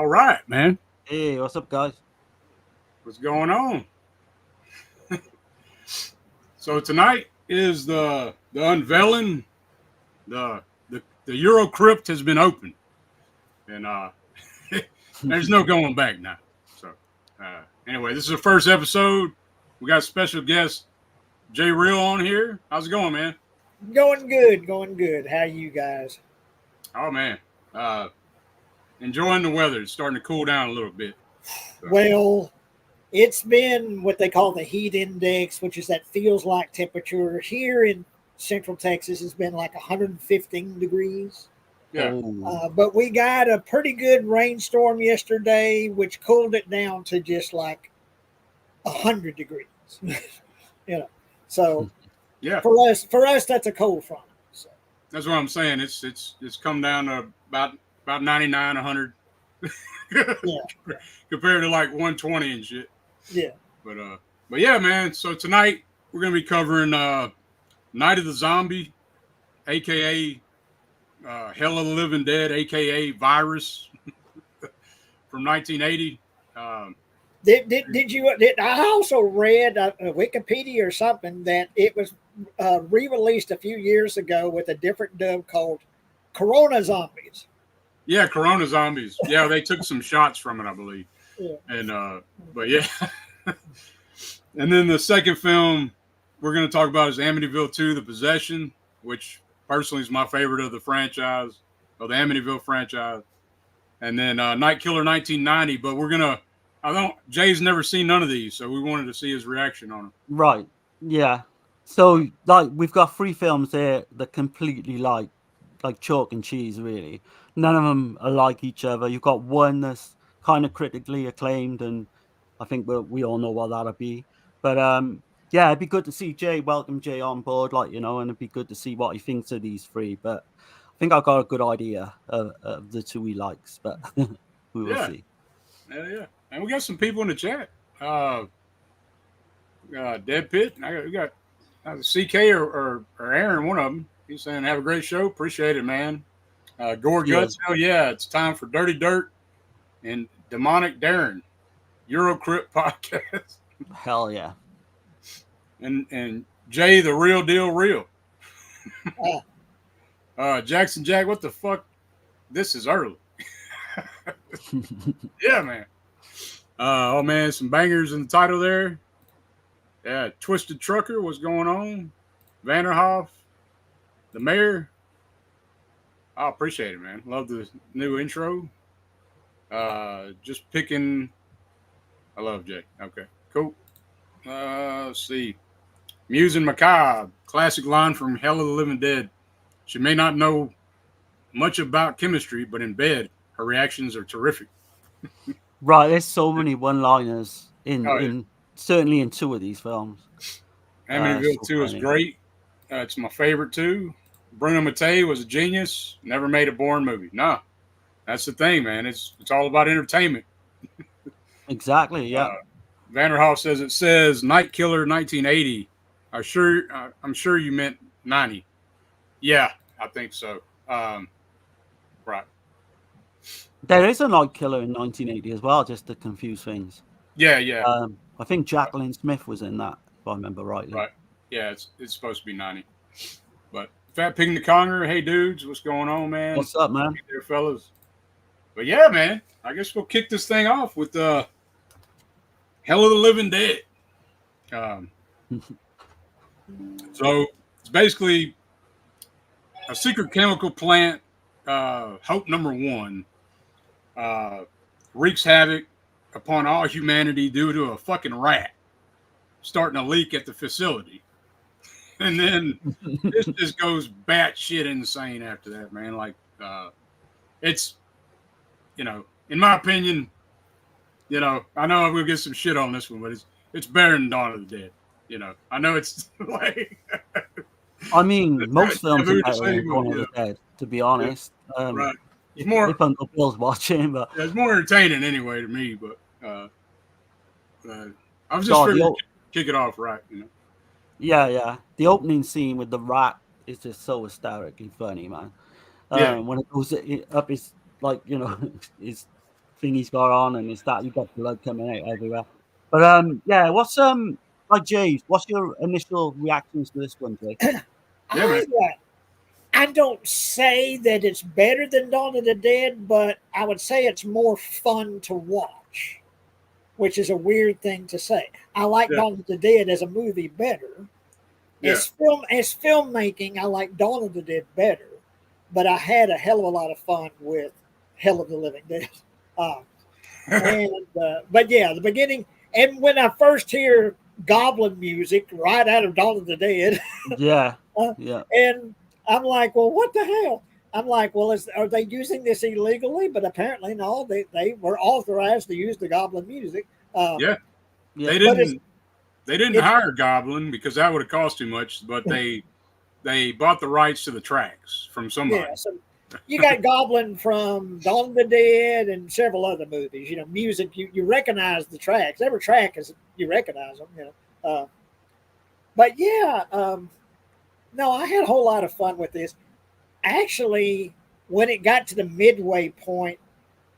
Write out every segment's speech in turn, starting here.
right, man. Hey, what's up, guys? What's going on? So tonight is the unveiling. The EuroCrypt has been opened, and there's no going back now. So anyway, this is the first episode. We got special guest Jay Real on here. How's it going, man? Going good. How you guys? Oh man, enjoying the weather. It's starting to cool down a little bit. So. Well, it's been what they call the heat index, which is that feels like temperature. Here in Central Texas, has been like 115 degrees. Yeah. But we got a pretty good rainstorm yesterday, which cooled it down to just like 100 degrees. So yeah, for us, that's a cold front. So. That's what I'm saying. It's come down to about 99, 100. Yeah. Compared to like 120 and shit. Yeah. But yeah, man. So tonight we're gonna be covering Night of the Zombie, aka Hell of the Living Dead, aka Virus from 1980. Did you? I also read Wikipedia or something that it was re-released a few years ago with a different dub called Corona Zombies. Yeah, Corona Zombies. Yeah, they took some shots from it, I believe. Yeah. And but yeah. And then the second film we're going to talk about is Amityville 2: The Possession, which personally is my favorite of the franchise, of the Amityville franchise. And then Night Killer 1990, but Jay's never seen none of these, so we wanted to see his reaction on them. Right. Yeah. So like we've got 3 films there that completely like chalk and cheese, really. None of them are like each other. You've got one that's kind of critically acclaimed, and I think we all know what that'll be. But yeah, it'd be good to see Jay. Welcome Jay on board, and it'd be good to see what he thinks of these 3. But I think I've got a good idea of the 2 he likes, but we will see. Yeah. And we got some people in the chat. DEADPIT. We got CK or Aaron, one of them. He's saying, have a great show. Appreciate it, man. Gore Guts. Hell yeah. It's time for Dirty Dirt and Demonic Darren. EuroCrypt Podcast. Hell yeah. And Jay, the real deal, real. Jackson Jack, what the fuck? This is early. Yeah, man. Oh, man, some bangers in the title there. Yeah, Twisted Trucker, what's going on? Vanderhoff, the mayor. I appreciate it, man. Love the new intro. Just picking. I love Jay. Okay, cool. Let's see. Musing Macabre, classic line from Hell of the Living Dead. She may not know much about chemistry, but in bed, her reactions are terrific. Right, there's so many one-liners in certainly in 2 of these films. Amityville 2 is great. It's my favorite too. Bruno Mattei was a genius. Never made a boring movie. Nah, that's the thing, man. It's all about entertainment. Exactly. Yeah. Vanderhoff it says Night Killer 1980. I'm sure you meant 90. Yeah, I think so. Right. There is a Night Killer in 1980 as well, just to confuse things. Yeah. I think Jacqueline Smith was in that, if I remember rightly. Right. Yeah, it's supposed to be 90. But Fat Pig and the Conger, hey dudes, what's going on, man? What's up, man? Hey there, fellas. But yeah, man, I guess we'll kick this thing off with Hell of the Living Dead. So it's basically a secret chemical plant, Hope Number 1, wreaks havoc upon all humanity due to a fucking rat starting a leak at the facility. And then this just goes batshit insane after that, man. Like, it's, in my opinion, I know I'm going to get some shit on this one, but it's better than Dawn of the Dead. I know it's like. I mean, most films are better than Dawn of the Dead, to be honest. Yeah, right. It's more. If Uncle Bill's watching, but. Yeah, it's more entertaining anyway to me, but I was just figuring to kick it off right, Yeah. The opening scene with the rat is just so hysterically funny, man. When it goes up, it's like, his thing he's got on, and it's that you've got blood coming out everywhere. But yeah, what's like Jay? What's your initial reactions to this one, Jay? I don't say that it's better than Dawn of the Dead, but I would say it's more fun to watch, which is a weird thing to say. I like Dawn of the Dead as a movie better. Yeah. As filmmaking, I like Dawn of the Dead better, but I had a hell of a lot of fun with Hell of the Living Dead. But yeah, the beginning, and when I first hear goblin music right out of Dawn of the Dead, and I'm like, well, what the hell? I'm like, well, are they using this illegally? But apparently, no, they were authorized to use the goblin music. They didn't hire Goblin because that would have cost too much, but they bought the rights to the tracks from somebody. Yeah, so you got Goblin from Dawn of the Dead and several other movies. You know, music, you recognize the tracks. Every track you recognize them. You know, but yeah, no, I had a whole lot of fun with this. Actually, when it got to the midway point,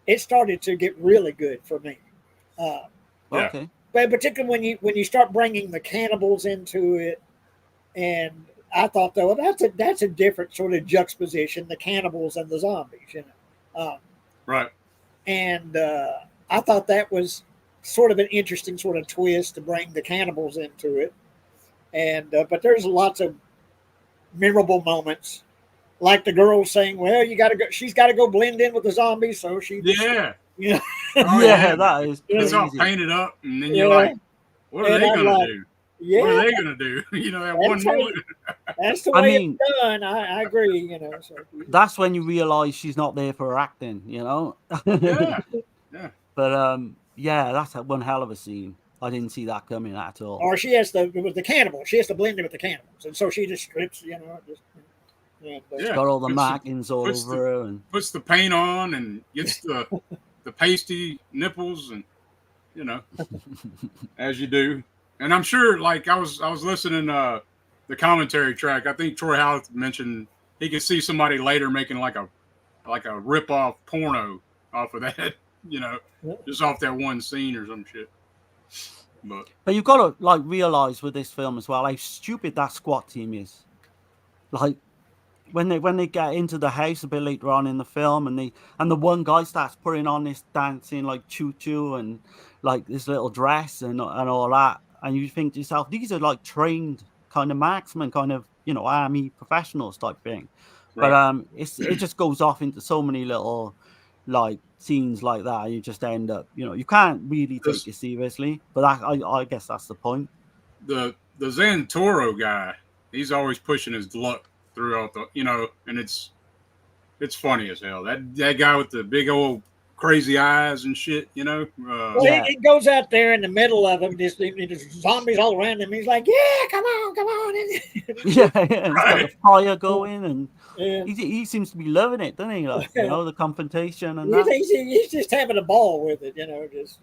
it started to get really good for me. Okay. But particularly when you start bringing the cannibals into it, and I thought though that's a different sort of juxtaposition, the cannibals and the zombies, you know. Right. And I thought that was sort of an interesting sort of twist to bring the cannibals into it. And but there's lots of memorable moments, like the girl saying, "Well, she's got to go blend in with the zombies," so she Yeah, that is. It's all painted up, and then you're like, "What are they gonna do? Yeah. What are they gonna do?" You know, that one moment. That's the way it's done. I agree. You know, so. That's when you realize she's not there for her acting. You know. Yeah. But yeah, that's one hell of a scene. I didn't see that coming at all. Or she has to with the cannibal. She has to blend in with the cannibals, and so she just strips. You know, she's got all the markings all over her, and puts the paint on, and gets the pasty nipples, and you know, as you do. And I'm sure, like I was listening the commentary track. I think Troy Howard mentioned he could see somebody later making like a rip off porno off of that, you know, just off that one scene or some shit. But you've got to like realize with this film as well how stupid that SWAT team is. Like when they get into the house a bit later on in the film, and the one guy starts putting on this dancing like choo-choo and like this little dress and all that, and you think to yourself, these are like trained kind of marksmen, kind of, you know, army professionals type thing. Right. But it just goes off into so many little like scenes like that. You just end up, you know, you can't really take it seriously. But I guess that's the point. The Zantoro guy, he's always pushing his luck throughout the, you know, and it's funny as hell. That guy with the big old crazy eyes and shit, you know. It goes out there in the middle of him, there's zombies all around him. He's like, "Yeah, come on." yeah, he's got the fire going, and he seems to be loving it, doesn't he? Like, you know, the confrontation and he's just having a ball with it, you know. Just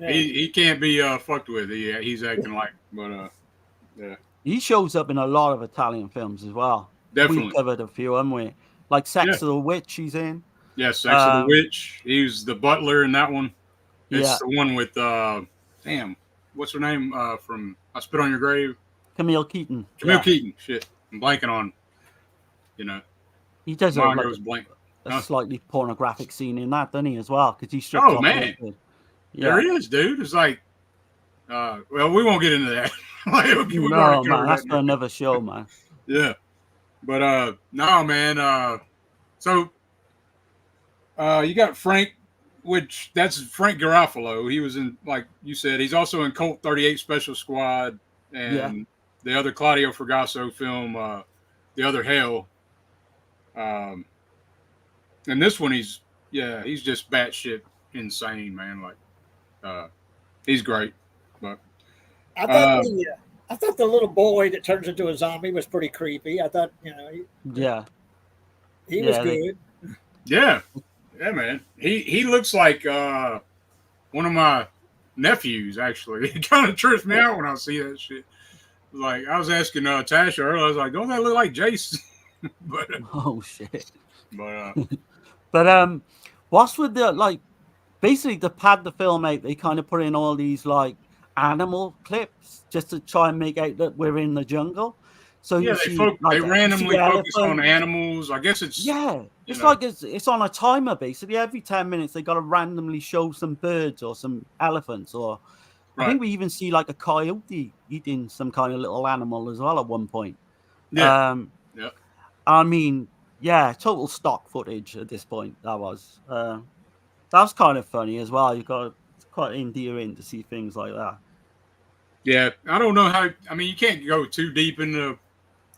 he can't be fucked with. He's acting like, but he shows up in a lot of Italian films as well. Definitely, we covered a few, haven't we? Like Sex of the Witch, he's in. Yeah, Sex of the Witch. He was the butler in that one. It's the one with what's her name from I Spit on Your Grave? Camille Keaton. Keaton. Shit, I'm blanking on. You know, he does a slightly pornographic scene in that, doesn't he, as well? Because he strips off. Man, there is, dude. It's like, well, we won't get into that. No, man, that's for another show, man. Yeah, but no, man. So. You got Frank, which that's Frank Garofalo. He was in, like you said, he's also in Colt 38 Special Squad and the other Claudio Fragasso film, The Other Hell. And this one, he's just batshit insane, man. Like, he's great. But I thought the little boy that turns into a zombie was pretty creepy. I thought, you know, he was good. Yeah, man. He looks like one of my nephews, actually. It kind of trips me out when I see that shit. Like, I was asking Tasha earlier, I was like, don't that look like Jason? But oh, shit. But but what's with the, like, basically to pad the film out, they kind of put in all these like animal clips just to try and make out that we're in the jungle. So Yeah, you see, they randomly focus on elephants. animals. I guess it's It's like it's on a timer basically. Every 10 minutes they got to randomly show some birds or some elephants, or I think we even see like a coyote eating some kind of little animal as well at one point. Yeah. I mean, total stock footage at this point. That was kind of funny as well. It's quite endearing to see things like that. Yeah, I don't know how. I mean, you can't go too deep into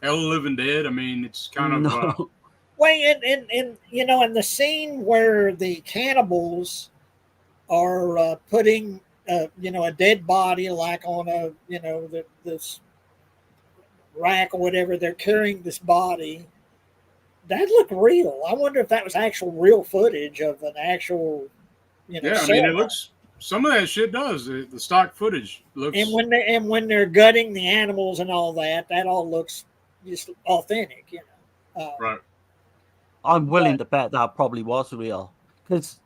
Hell of the Living Dead. I mean, it's kind of. Well, in in the scene where the cannibals are putting a dead body like on a this rack or whatever, they're carrying this body. That looked real. I wonder if that was actual real footage of an actual. I mean, it looks. Some of that shit does. The stock footage looks. And when they're gutting the animals and all that all looks just authentic, Right. I'm willing to bet that probably was real, because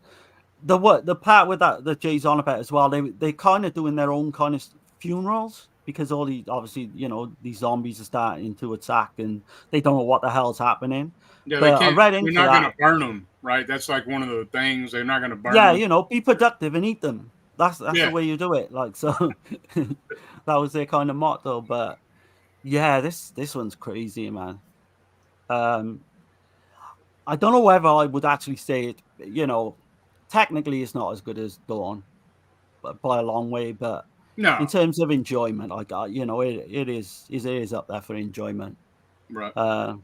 the part with that Jay's on about as well. They kind of doing their own kind of funerals, because all these obviously these zombies are starting to attack and they don't know what the hell's happening. Yeah, but they can't. They're not going to burn them, right? That's like one of the things. They're not going to burn. Yeah, them. Be productive and eat them. That's the way you do it. Like, so that was their kind of motto. But yeah, this one's crazy, man. I don't know whether I would actually say it. Technically, it's not as good as Dawn, but by a long way. But no, in terms of enjoyment, it is up there for enjoyment. Right.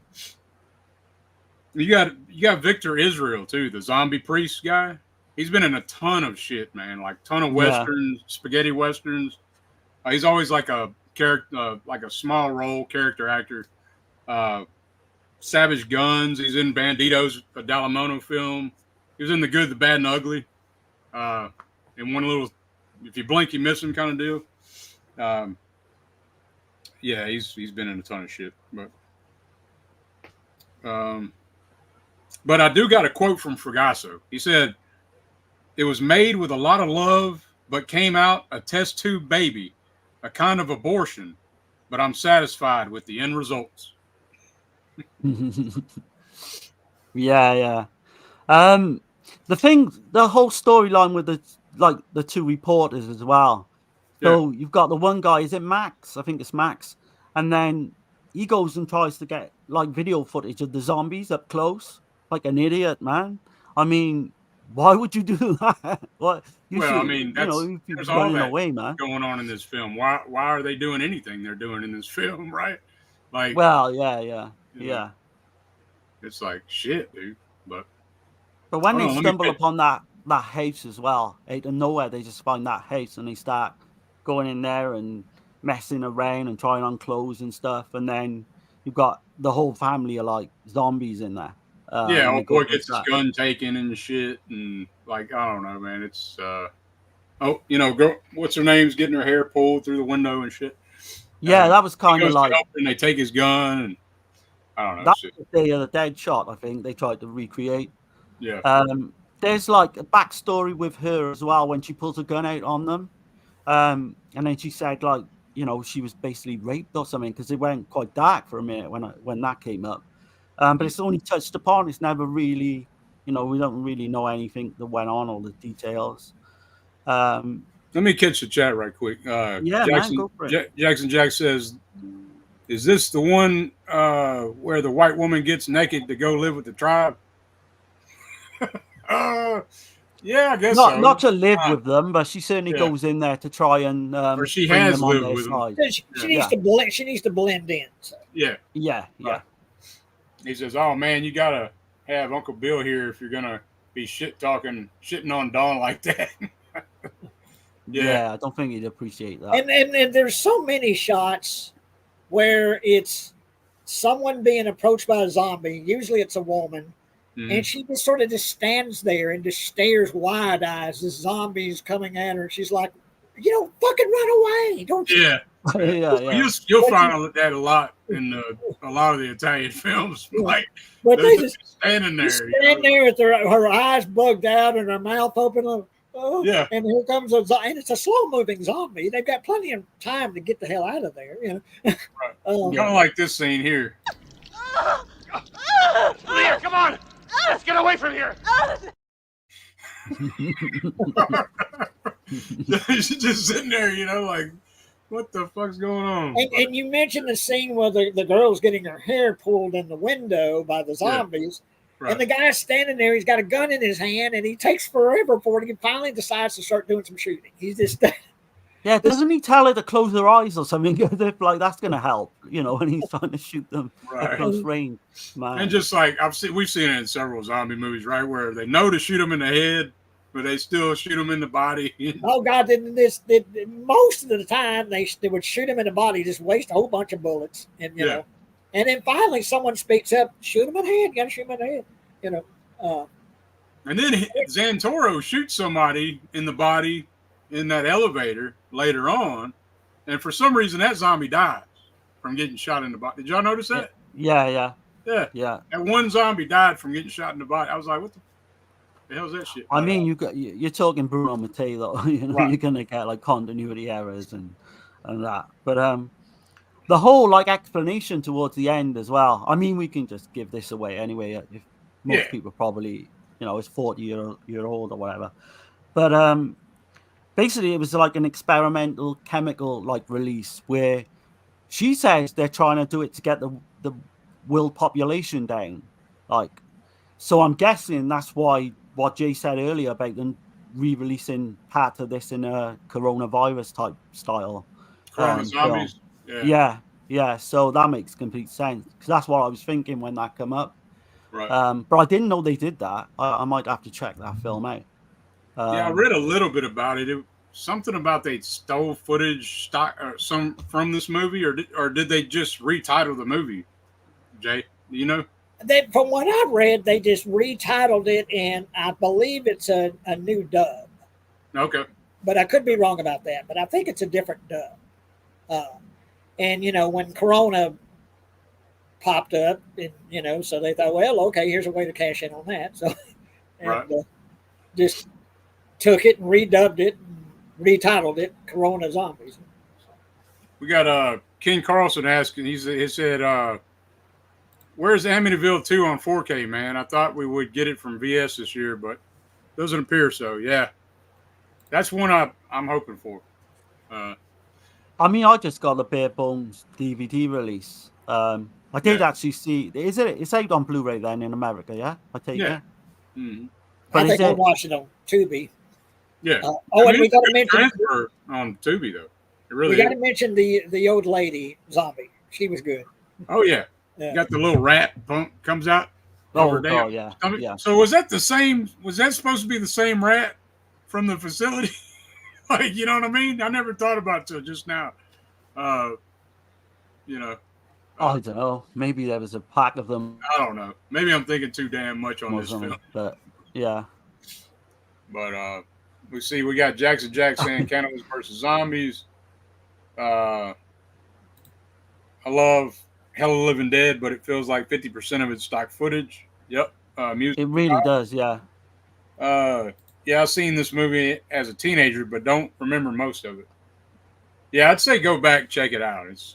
You got Victor Israel too, the zombie priest guy. He's been in a ton of shit, man. Like ton of westerns, spaghetti westerns. He's always like a character, like a small role character actor. Savage Guns. He's in Banditos, a Dalamono film. He was in The Good, the Bad, and Ugly. In one little, if you blink, you miss him kind of deal. He's been in a ton of shit, but I do got a quote from Fragasso. He said, "It was made with a lot of love, but came out a test tube baby, a kind of abortion, but I'm satisfied with the end results." Yeah. The whole storyline with the two reporters as well. So you've got the one guy, is it Max? I think it's Max. And then he goes and tries to get like video footage of the zombies up close, like an idiot, man. I mean, why would you do that? There's all that away, man. Going on in this film. Why are they doing anything they're doing in this film, right? Like, well, yeah. It's like shit, dude. But when they stumble upon that house as well, out of nowhere, they just find that house and they start going in there and messing around and trying on clothes and stuff, and then you've got the whole family of like zombies in there. Old boy gets his gun taken and shit, and like I don't know, man. It's what's her name's getting her hair pulled through the window and shit. Yeah, that was kind of like. And they take his gun, and I don't know. That's the Day of the Dead shot. I think they tried to recreate. Yeah. There's like a backstory with her as well when she pulls a gun out on them, and then she said like she was basically raped or something, because it went quite dark for a minute when that came up. But it's only touched upon. It's never really, we don't really know anything that went on, all the details. Let me catch the chat right quick. Jackson, go for it. Jackson Jack says, "Is this the one where the white woman gets naked to go live with the tribe?" Yeah, I guess so. Not to live with them, but she certainly goes in there to try and. Or she has lived with them. She needs to blend. She needs to blend in. So. Yeah. He says, "Oh man, you gotta have Uncle Bill here if you're gonna be shitting on Dawn like that." Yeah, I don't think he'd appreciate that. And there's so many shots where it's someone being approached by a zombie. Usually it's a woman. And she just sort of just stands there and just stares wide eyes. This zombie's coming at her. And she's like, fucking run away. Don't you? Yeah. You'll find that a lot in a lot of the Italian films. Like, but they just standing there. Stand there with her eyes bugged out and her mouth open. Yeah. And here comes and it's a slow-moving zombie. They've got plenty of time to get the hell out of there. Right. Kind of like this scene here. Leah, come on! Let's get away from here! She's just sitting there, like, what the fuck's going on? And you mentioned the scene where the girl's getting her hair pulled in the window by the zombies. Right. And the guy's standing there. He's got a gun in his hand, and he takes forever before he finally decides to start doing some shooting. He's just... Yeah, doesn't he tell her to close her eyes or something? Like, that's going to help, when he's trying to shoot them at close range. Man. And just like we've seen it in several zombie movies, right, where they know to shoot them in the head, but they still shoot them in the body. Oh God! Most of the time they would shoot him in the body, just waste a whole bunch of bullets, and you know, and then finally someone speaks up, shoot him in the head. You got to shoot him in the head, And then Zantoro shoots somebody in the body in that elevator later on, and for some reason that zombie dies from getting shot in the body. Did y'all notice that? Yeah. That one zombie died from getting shot in the body. I was like, what the hell's that shit? I mean, you're talking Bruno Mattei, though. Right. You're gonna get like continuity errors and that. But the whole like explanation towards the end as well. I mean, we can just give this away anyway. If most people probably, it's 40-year old or whatever. But basically, it was like an experimental chemical like release where she says they're trying to do it to get the world population down. Like, so I'm guessing that's why what Jay said earlier about them re-releasing part of this in a coronavirus type style. Zombies. Yeah. So that makes complete sense because that's what I was thinking when that came up. Right. But I didn't know they did that. I might have to check that film out. I read a little bit about it. Something about they stole footage some from this movie, or did they just retitle the movie? Jay, do you know? From what I've read, they just retitled it, and I believe it's a new dub. Okay. But I could be wrong about that. But I think it's a different dub. And when Corona popped up, and so they thought, well, okay, here's a way to cash in on that. So, just took it and redubbed it, and retitled it Corona Zombies. We got Ken Carlson asking. He said, "Where's Amityville 2 on 4K, man? I thought we would get it from VS this year, but doesn't appear so." Yeah, that's one I'm hoping for. I mean, I just got the bare bones DVD release. I did actually see. It's out on Blu-ray then in America? Yeah, I take it. Mm-hmm. But I think I watched it on Tubi. Yeah. And we got to mention on Tubi though. It really. We got to mention the old lady zombie. She was good. Oh yeah. You got the little rat pump comes out. Yeah. So was that the same? Was that supposed to be the same rat from the facility? Like, you know what I mean? I never thought about it till just now. I don't know. Maybe there was a pack of them. I don't know. Maybe I'm thinking too damn much on this film. But yeah. But we got Jackson saying Cannibals versus Zombies. I love Hell of the Living Dead, but it feels like 50% of it's stock footage. Yep. Music. It really does, yeah. I've seen this movie as a teenager, but don't remember most of it. Yeah, I'd say go back, check it out. It's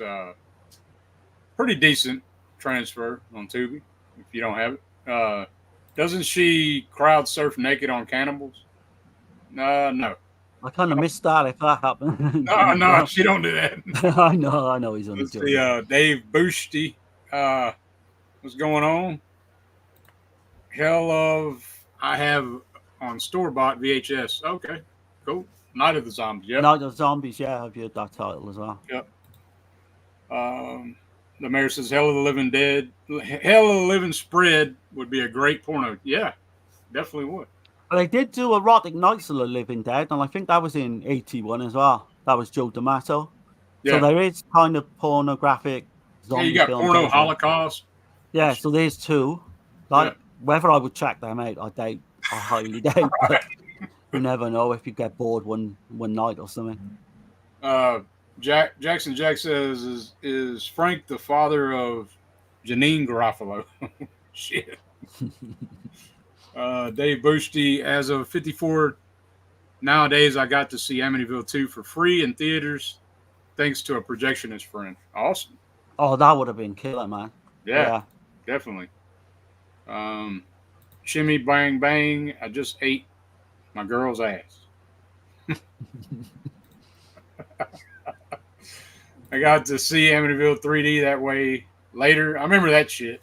pretty decent transfer on Tubi if you don't have it. Doesn't she crowd surf naked on Cannibals? No. I kind of missed that if that happened. No, she don't do that. I know he's on the joke. Dave Boosty. What's going on? I have on store-bought VHS. Okay, cool. Night of the Zombies, yeah. Night of the Zombies, yeah, I've heard that title as well. Yep. The mayor says Hell of the Living Dead. Hell of the Living Spread would be a great porno. Yeah, definitely would. They did do Erotic Nights of the Living Dead, and I think that was in 81 as well. That was Joe D'Amato. Yeah. So there is kind of pornographic zombie you got films Porno Holocaust. Yeah, so there's two. Whether I would check them out, I highly doubt. But you never know if you get bored one night or something. Jackson says, is Frank the father of Janine Garofalo? Shit. Dave Boosty, as of 54 nowadays I got to see Amityville 2 for free in theaters thanks to a projectionist friend. Awesome. Oh, that would have been killer, man. Yeah. Definitely. Shimmy bang bang. I just ate my girl's ass. I got to see Amityville 3D that way later. I remember that shit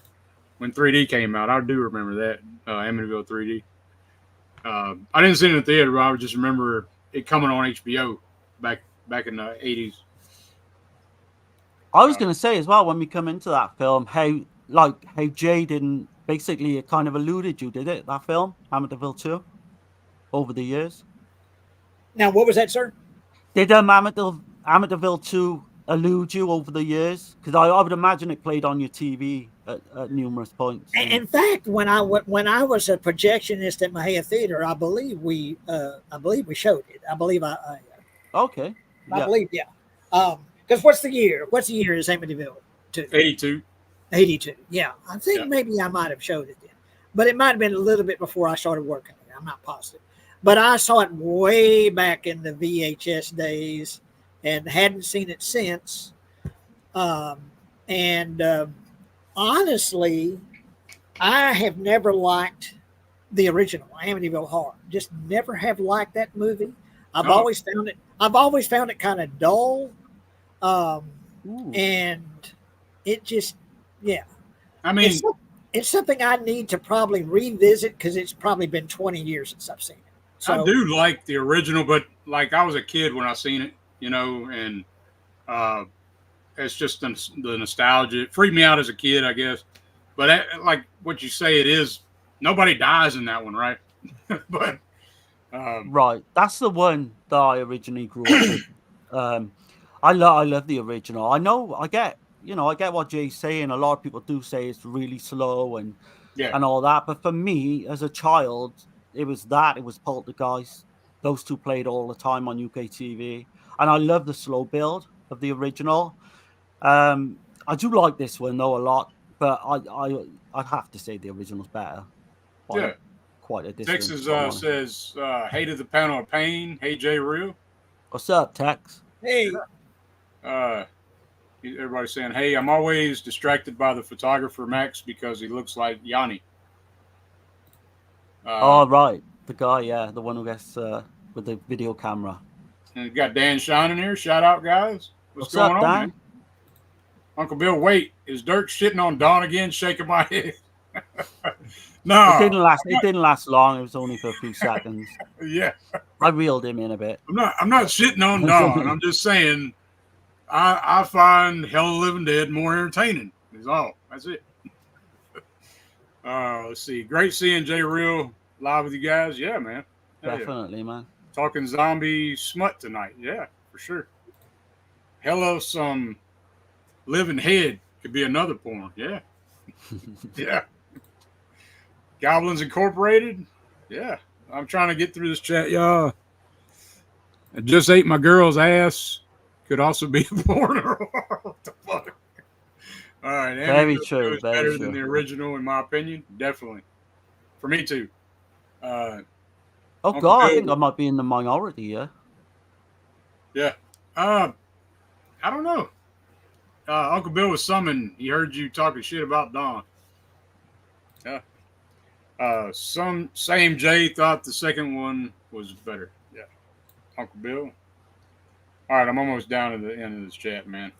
when 3D came out. I do remember that Amityville 3D. I didn't see it in the theater, but I just remember it coming on HBO back in the 80s. I was going to say as well, when we come into that film, how Jay didn't basically, it kind of eluded you, did it? That film, Amityville 2, over the years. Now, what was that, sir? Did Amityville 2 elude you over the years? Because I would imagine it played on your TV at numerous points. In fact, when I was a projectionist at Mexia Theater, I believe we showed it. I believe Okay. I believe, yeah. Because what's the year? What's the year is Amityville 2? 82. 82. Yeah, I think maybe I might have showed it then, but it might have been a little bit before I started working. I'm not positive, but I saw it way back in the VHS days and hadn't seen it since. Honestly, I have never liked the original Amityville Horror. Just never have liked that movie. I've always found it kind of dull. And it just, I mean, it's something I need to probably revisit because it's probably been 20 years since I've seen it. So, I do like the original, but like I was a kid when I seen it, and it's just the nostalgia. It freaked me out as a kid, I guess. But like what you say, it is, nobody dies in that one, right? But right, that's the one that I originally grew up with. I love the original. I get what Jay's saying. A lot of people do say it's really slow and all that. But for me, as a child, it was Poltergeist. Those two played all the time on UK TV. And I love the slow build of the original. I do like this one, though, a lot. But I'd have to say the original's better. Quite a distance. Texas says, hated the panel of pain. Hey, Jay Real. What's up, Tex? Hey. Everybody's saying, hey, I'm always distracted by the photographer Max because he looks like Yanni. Right. The guy, the one who gets with the video camera. And you got Dan Shine in here. Shout out, guys. What's going on, Dan? man? Uncle Bill, wait. Is Dirk shitting on Don again? Shaking my head. No. It didn't last long. It was only for a few seconds. Yeah. I reeled him in a bit. I'm not shitting on Don. I'm just saying I find Hell of the Living Dead more entertaining. Is all. That's it. Let's see. Great seeing Jay Real live with you guys. Yeah, man. Definitely, man. Talking zombie smut tonight. Yeah, for sure. Hello, some living head could be another porn. Yeah. Yeah. Goblins Incorporated. Yeah. I'm trying to get through this chat, y'all. I just ate my girl's ass. Could also be a porn. What the fuck? All right. Very true. It's better than the original, in my opinion. Definitely. For me, too. God, I think I might be in the minority, yeah. Yeah. I don't know. Uncle Bill was summoned. He heard you talking shit about Don. Yeah. Same Jay thought the second one was better. Yeah. Uncle Bill. All right, I'm almost down to the end of this chat, man.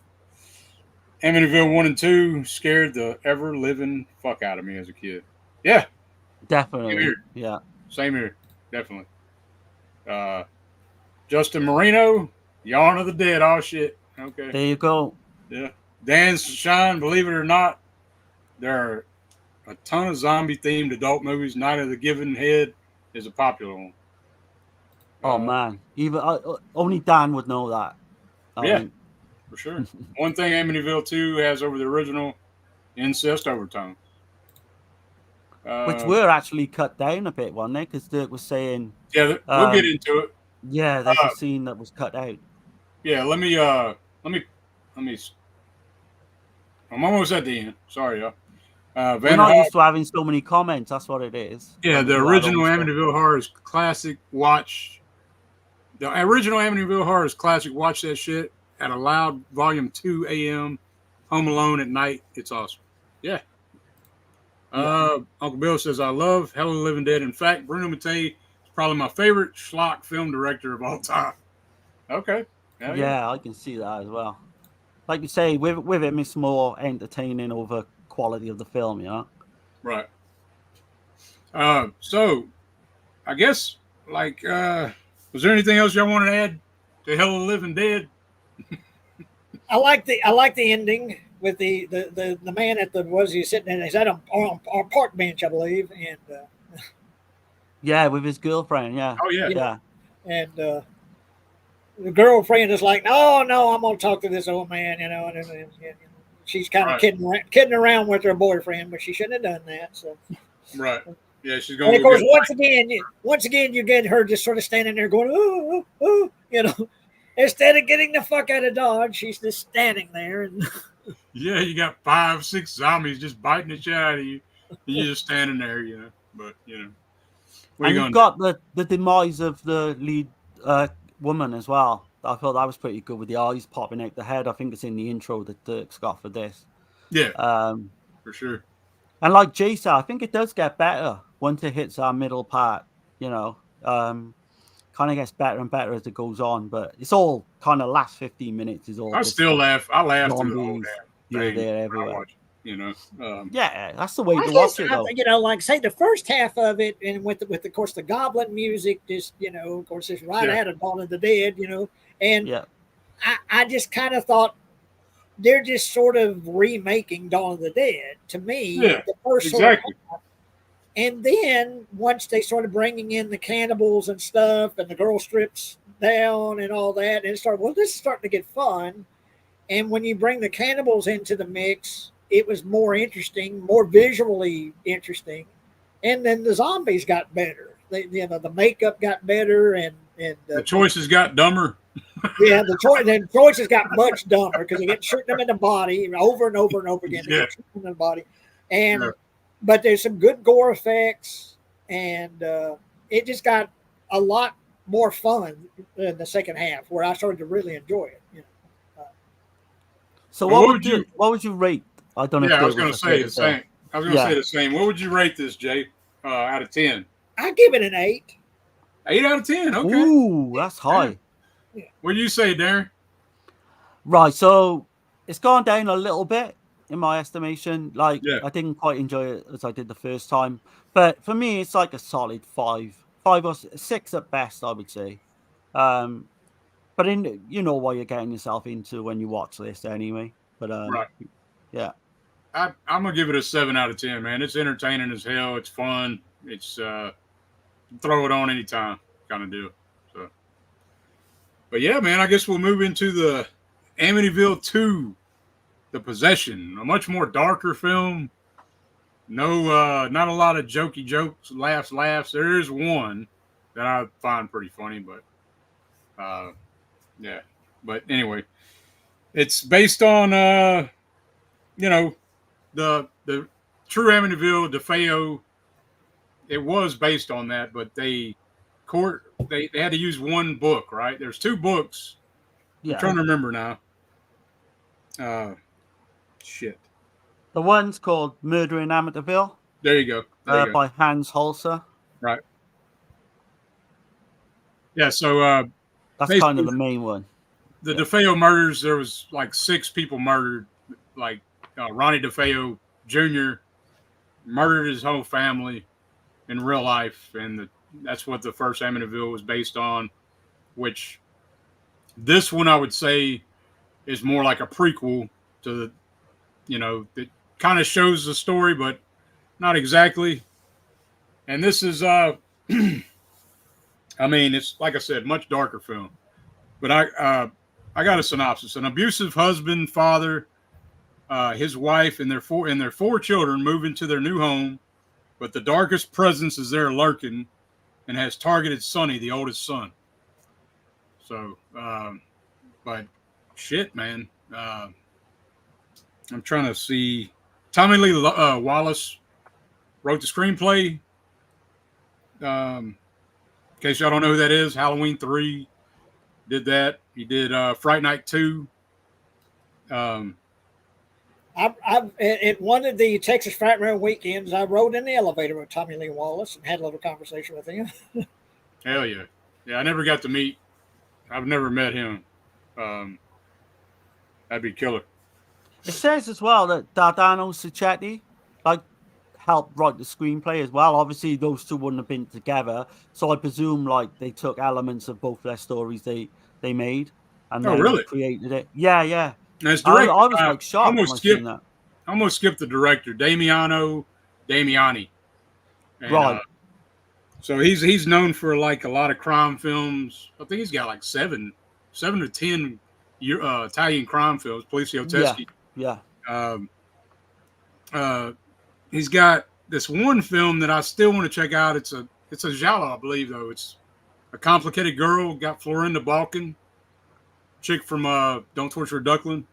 Amityville 1 and 2 scared the ever-living fuck out of me as a kid. Yeah. Definitely. Same here. Yeah. Same here. Definitely. Justin Marino, Yawn of the Dead. Oh, shit. Okay. There you go. Yeah. Dan Shine, believe it or not, there are a ton of zombie-themed adult movies. Night of the Giving Head is a popular one. Oh, man. Even only Dan would know that. I mean, for sure. One thing Amityville 2 has over the original, incest overtone. Which were actually cut down a bit, weren't they? Because Dirk was saying... Yeah, we'll get into it. Yeah, there's a scene that was cut out. Yeah, let me... I'm almost at the end. Sorry, y'all. We're not used to having so many comments. That's what it is. Yeah, the original Amityville Horror is classic. Watch The original Amityville Horror is classic. Watch that shit at a loud volume 2 a.m. Home Alone at night. It's awesome. Yeah. Uncle Bill says, I love Hell of the Living Dead. In fact, Bruno Mattei is probably my favorite schlock film director of all time. Okay. Yeah, I can see that as well. Like you say, with it, it's more entertaining over quality of the film, you know? Right. So, I guess, like, was there anything else y'all wanted to add to Hell of the Living Dead? I like the ending with the man at the he's sitting in, he's at a park bench, I believe, and yeah, with his girlfriend, yeah. Oh yeah. And the girlfriend is like, no, I'm gonna talk to this old man, you know, and she's kind of kidding around with her boyfriend, but she shouldn't have done that. So right, yeah, she's going. And of course, once again, you get her just sort of standing there going, oh, you know. Instead of getting the fuck out of Dodge, she's just standing there. And yeah, you got 5-6 zombies just biting the shit out of you. And you're just standing there, you know. But, you know. And you've got the demise of the lead woman as well. I thought that was pretty good with the eyes popping out the head. I think it's in the intro that Dirk's got for this. Yeah, for sure. And like Jay said, I think it does get better once it hits our middle part, you know. Kind of gets better and better as it goes on, but it's all kind of last 15 minutes is all. I still laugh. I laugh through the whole damn thing. Everywhere. You know. Yeah, that's the way to watch it. Though. You know, like say the first half of it, and with of course the goblin music, just you know, of course it's right out of Dawn of the Dead, you know, and I just kind of thought they're just sort of remaking Dawn of the Dead to me. Yeah, the first exactly. Sort of, and then once they started bringing in the cannibals and stuff, and the girl strips down and all that, and it started, well, this is starting to get fun. And when you bring the cannibals into the mix, it was more interesting, more visually interesting. And then the zombies got better. The makeup got better, and the choices got dumber. Yeah, the choices got much dumber because they get shooting them in the body over and over and over again. They get shooting them in the body, and. Yeah. But there's some good gore effects, and it just got a lot more fun in the second half, where I started to really enjoy it. You know. So what would you rate? I don't know. Yeah, I was going to say the same. Say the same. What would you rate this, Jay? Out of 10? I give it an 8. 8 out of 10. Okay. Ooh, that's high. Yeah. What do you say, Darren? Right. So it's gone down a little bit. In my estimation, I didn't quite enjoy it as I did the first time. But for me, it's like a solid 5 or 6 at best, I would say. But you know what you're getting yourself into when you watch this anyway. But yeah. I'm gonna give it a 7 out of 10, man. It's entertaining as hell. It's fun. It's throw it on anytime kind of deal. So, but yeah, man, I guess we'll move into the Amityville 2. The Possession, a much more darker film. No, not a lot of jokey jokes, laughs. There is one that I find pretty funny, but yeah. But anyway, it's based on you know, the true Amityville, DeFeo. It was based on that, but they had to use one book, right? There's 2 books. Yeah. I'm trying to remember now. Shit. The one's called Murder in Amityville. There you go. By Hans Holzer. Right. Yeah, so that's kind of the main one. The DeFeo murders, there was like 6 people murdered. Like Ronnie DeFeo Jr. murdered his whole family in real life, and that's what the first Amityville was based on, which this one I would say is more like a prequel to the, you know, it kind of shows the story, but not exactly. And this is, I mean, it's like I said, much darker film. But I got a synopsis. An abusive husband, father, his wife, and their 4 children move into their new home, but the darkest presence is there lurking and has targeted Sonny, the oldest son. So, but shit, man. I'm trying to see. Tommy Lee Wallace wrote the screenplay. In case y'all don't know who that is, Halloween 3, Did that. He did Fright Night 2. At one of the Texas Fright Room weekends, I rode in the elevator with Tommy Lee Wallace and had a little conversation with him. Hell yeah. Yeah, I never got to meet. I've never met him. That'd be killer. It says as well that Dardano Sacchetti helped write the screenplay as well. Obviously, those two wouldn't have been together, so I presume they took elements of both their stories they made and then really? created it. Yeah. As director, I shocked was shocked when I seen that. I almost skipped the director, Damiani. And, Right. So he's known for a lot of crime films. I think he's got 7 to 10 Italian crime films. Polizio Teschi. Yeah. He's got this one film that I still want to check out. It's a giallo, I believe, though. It's A Complicated Girl. Got Florinda Balkan, chick from Don't Torture a Duckling.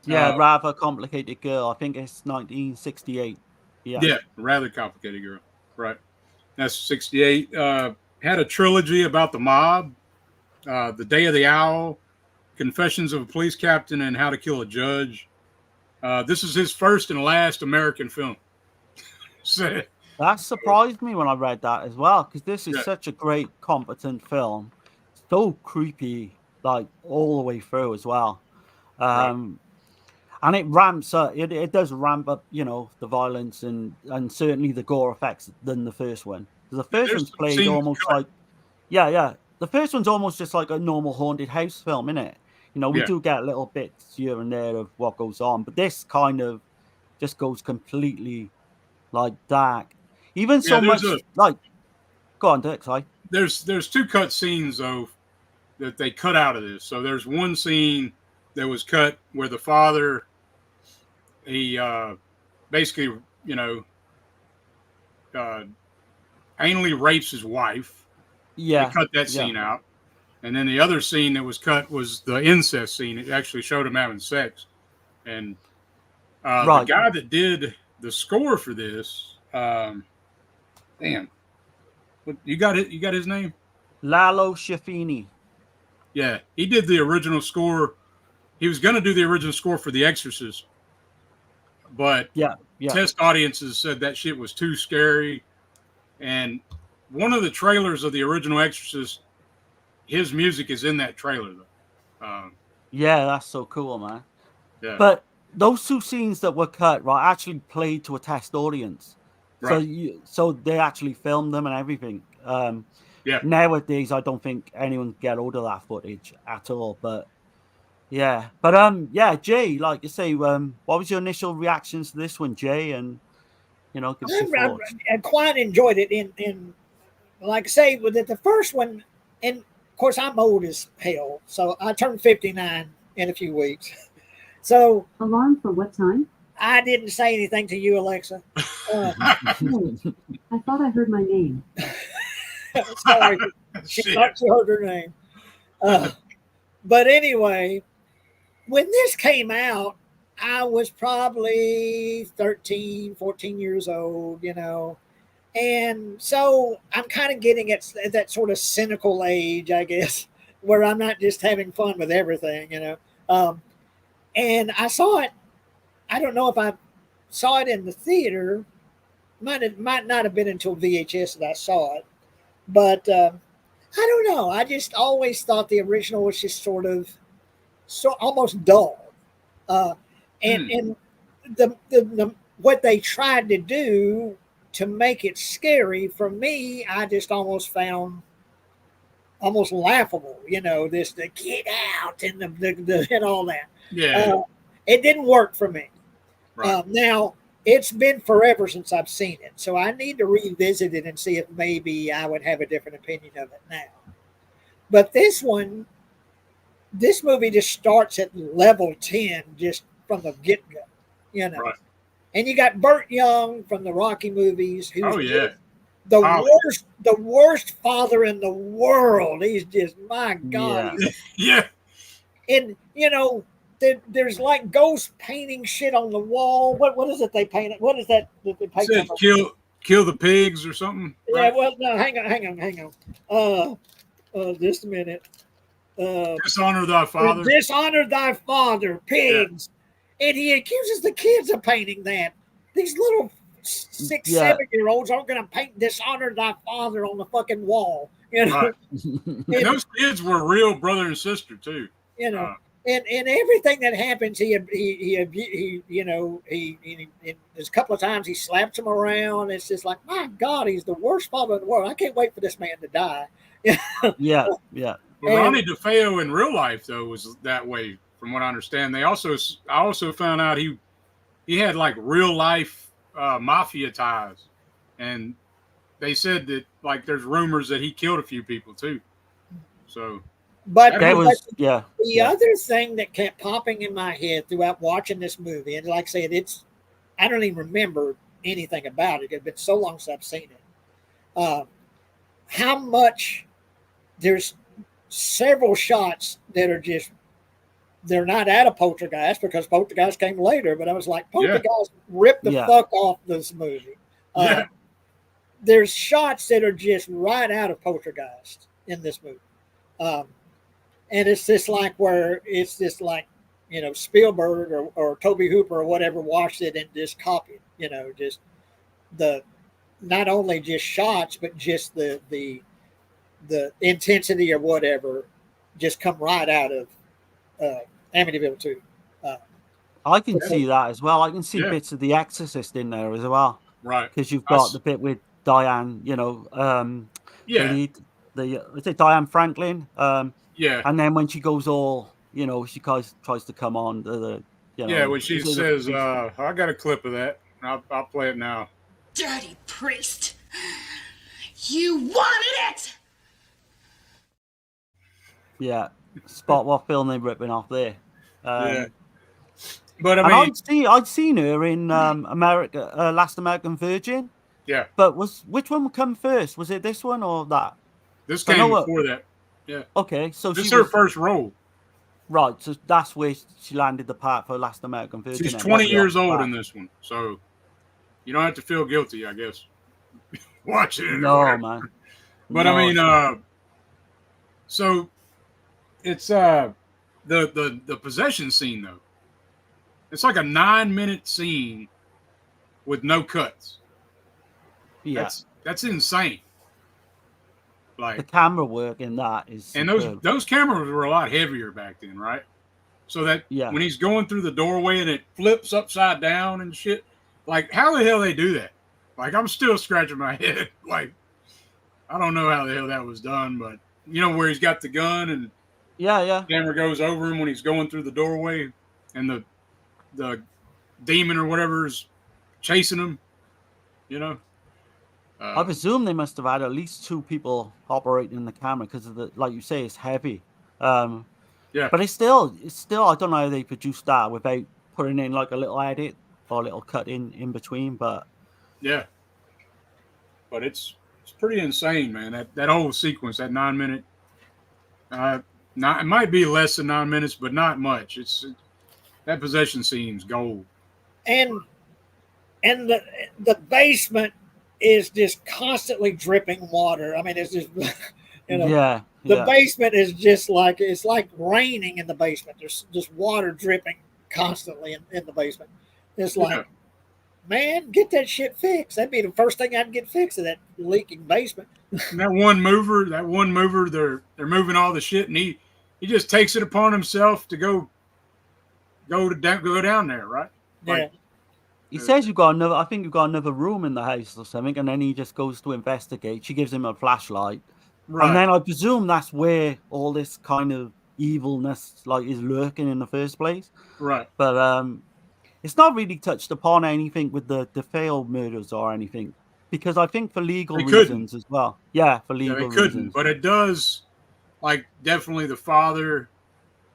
Yeah, Rather Complicated Girl. I think it's 1968. Yeah, Rather Complicated Girl. Right. That's 68. Had a trilogy about the mob, The Day of the Owl, Confessions of a Police Captain, and How to Kill a Judge. This is his first and last American film. That surprised me when I read that as well, because this is such a great, competent film. So creepy, all the way through as well. And it ramps up. It does ramp up, the violence and certainly the gore effects than the first one. Because the first one's played almost the first one's almost just like a normal haunted house film, innit? We do get little bits here and there of what goes on, but this kind of just goes completely dark. Even so much go on, Dirk. Sorry. There's 2 cut scenes though that they cut out of this. So there's one scene that was cut where the father, he basically, anally rapes his wife. Yeah. They cut that scene out. And then the other scene that was cut was the incest scene. It actually showed him having sex. And the guy that did the score for this, damn. You got it? You got his name? Lalo Schifini. Yeah, he did the original score. He was going to do the original score for The Exorcist, but test audiences said that shit was too scary. And one of the trailers of the original Exorcist, his music is in that trailer, though. Yeah, that's so cool, man. Yeah. But those 2 scenes that were cut, actually played to a test audience. Right. So they actually filmed them and everything. Nowadays, I don't think anyone can get hold of that footage at all. But Jay, like you say, what was your initial reactions to this one, Jay? And give us your thoughts. I quite enjoyed it. In like I say, with the first one, and of course I'm old as hell, so I turned 59 in a few weeks. So alarm for what time? I didn't say anything to you, Alexa. I thought I heard my name. Sorry, she thought she heard her name. But anyway, when this came out, I was probably 13, 14 years old, And so I'm kind of getting at that sort of cynical age, I guess, where I'm not just having fun with everything, And I saw it. I don't know if I saw it in the theater. Might not have been until VHS that I saw it. But I don't know. I just always thought the original was just sort of almost dull. And the what they tried to do to make it scary, for me, I just almost found almost laughable. This the get out and the and all that. Yeah. It didn't work for me. Right. Now, it's been forever since I've seen it, so I need to revisit it and see if maybe I would have a different opinion of it now. But this movie just starts at level 10 just from the get-go, Right. And you got Burt Young from the Rocky movies, who's the worst father in the world. He's just, my God. Yeah. And, there's ghost painting shit on the wall. What is it they painted? What is that they paint? Said kill the pigs or something. Yeah, well, no, hang on. Just a minute. Dishonor thy father. Dishonor thy father, pigs. And he accuses the kids of painting that. These little 6, 7-year-olds aren't going to paint dishonor thy father on the fucking wall. You know, Right. And those kids were real brother and sister too. You know, and everything that happens, he there's a couple of times he slaps him around. It's just like, my God, he's the worst father in the world. I can't wait for this man to die. Yeah. Well, Ronnie DeFeo in real life though was that way, from what I understand. I also found out he had like real life mafia ties, and they said that like there's rumors that he killed a few people too. So, but the other thing that kept popping in my head throughout watching this movie, and like I said, I don't even remember anything about it. It's been so long since I've seen it. How much there's several shots that are just, they're not out of Poltergeist because Poltergeist came later, but I was like, Poltergeist ripped the fuck off this movie. There's shots that are just right out of Poltergeist in this movie. And it's just like Spielberg or Toby Hooper or whatever watched it and just copied, just not only just shots, but just the intensity or whatever just come right out of Amityville 2. I can see that as well. I can see bits of The Exorcist in there as well. Right. Because you've got the bit with Diane, is it Diane Franklin? And then when she goes all, she tries to come on to the, when she says, I got a clip of that. I'll play it now. Dirty priest. You wanted it! Yeah. Spot what film they're ripping off there. But I mean, I'd seen her in Last American Virgin. Yeah. But which one would come first? Was it this one or that? This came before that. Yeah. Okay, so this is her first role. Right, so that's where she landed the part for Last American Virgin. She's 20 years old in this one, so you don't have to feel guilty, I guess. Watch it. No, man. But I mean, so it's the possession scene though. It's like a 9-minute scene with no cuts. Yeah, that's insane. Like the camera work in that is, and those cameras were a lot heavier back then, right? So that when he's going through the doorway and it flips upside down and shit, like how the hell they do that? Like I'm still scratching my head. Like I don't know how the hell that was done, but where he's got the gun and the camera goes over him when he's going through the doorway, and the demon or whatever is chasing him. I presume they must have had at least 2 people operating the camera because of like you say, it's heavy. But it's still I don't know how they produced that without putting in like a little edit or a little cut in between. But but it's pretty insane, man. That whole sequence, that 9-minute. It might be less than 9 minutes, but not much. That possession scene's gold. And the basement is just constantly dripping water. I mean, it's just the basement is just like it's like raining in the basement. There's just water dripping constantly in the basement. It's like, man, get that shit fixed. That'd be the first thing I'd get fixed in that leaking basement. And that one mover, they're moving all the shit, and he just takes it upon himself to go down there, right? Like, he says you've got another room in the house or something, and then he just goes to investigate. She gives him a flashlight, and then I presume that's where all this kind of evilness is lurking in the first place. Right. But it's not really touched upon anything with the failed murders or anything, because I think for legal reasons as well. Yeah, for legal reasons. But it does, definitely the father.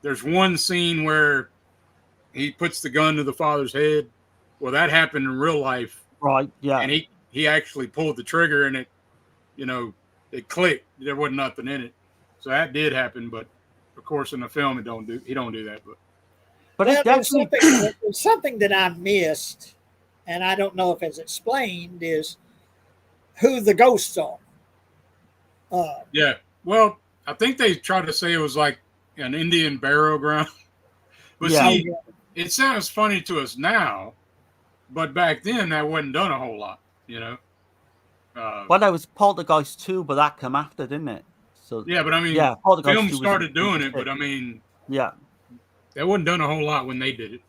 There's one scene where he puts the gun to the father's head. Well, that happened in real life. Right, yeah. And he actually pulled the trigger and it clicked. There wasn't nothing in it. So that did happen, but of course in the film he don't do that. But it's definitely there's something that I missed, and I don't know if it's explained, is who the ghosts are. Well, I think they tried to say it was like an Indian burial ground. But see, it sounds funny to us now, but back then that wasn't done a whole lot, you know. Well, there was Poltergeist 2, but that came after, didn't it? So yeah, but I mean, Poltergeist film 2 started doing it, but I mean, that wasn't done a whole lot when they did it.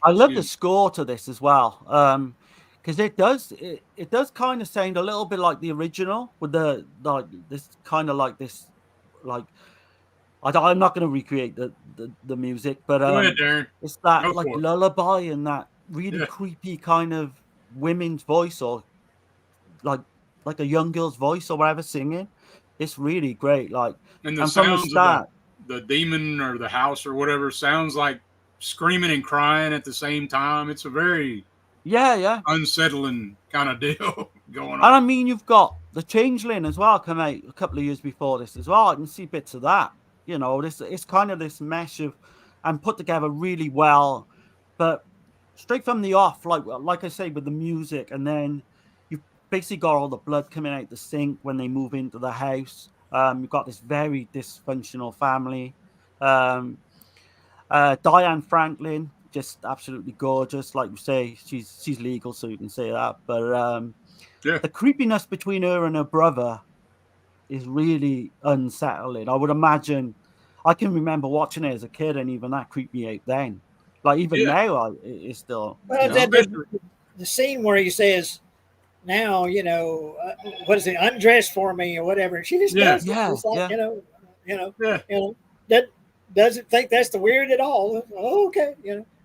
I love the score to this as well, because it does kind of sound a little bit like the original with the this kind of like this like I'm not going to recreate the music, but Go ahead, Darren. it's that like lullaby and that really creepy kind of women's voice or like a young girl's voice or whatever singing. It's really great. Like, and the sounds of the demon or the house or whatever sounds like screaming and crying at the same time. It's a very unsettling kind of deal going on. And I mean, you've got the Changeling as well come out a couple of years before this as well. I can see bits of that. You know, it's kind of this mesh of and put together really well, but straight from the off, like I say, with the music, and then you've basically got all the blood coming out the sink when they move into the house. You've got this very dysfunctional family. Diane Franklin, just absolutely gorgeous. Like we say, she's legal, so you can say that. But the creepiness between her and her brother is really unsettling. I would imagine. I can remember watching it as a kid, and even that creeped me out then. Like even now, it's still. Well, the scene where he says, "Now what is it? Undress for me or whatever." She just does. It's like, that doesn't think that's the weird at all. Oh, okay,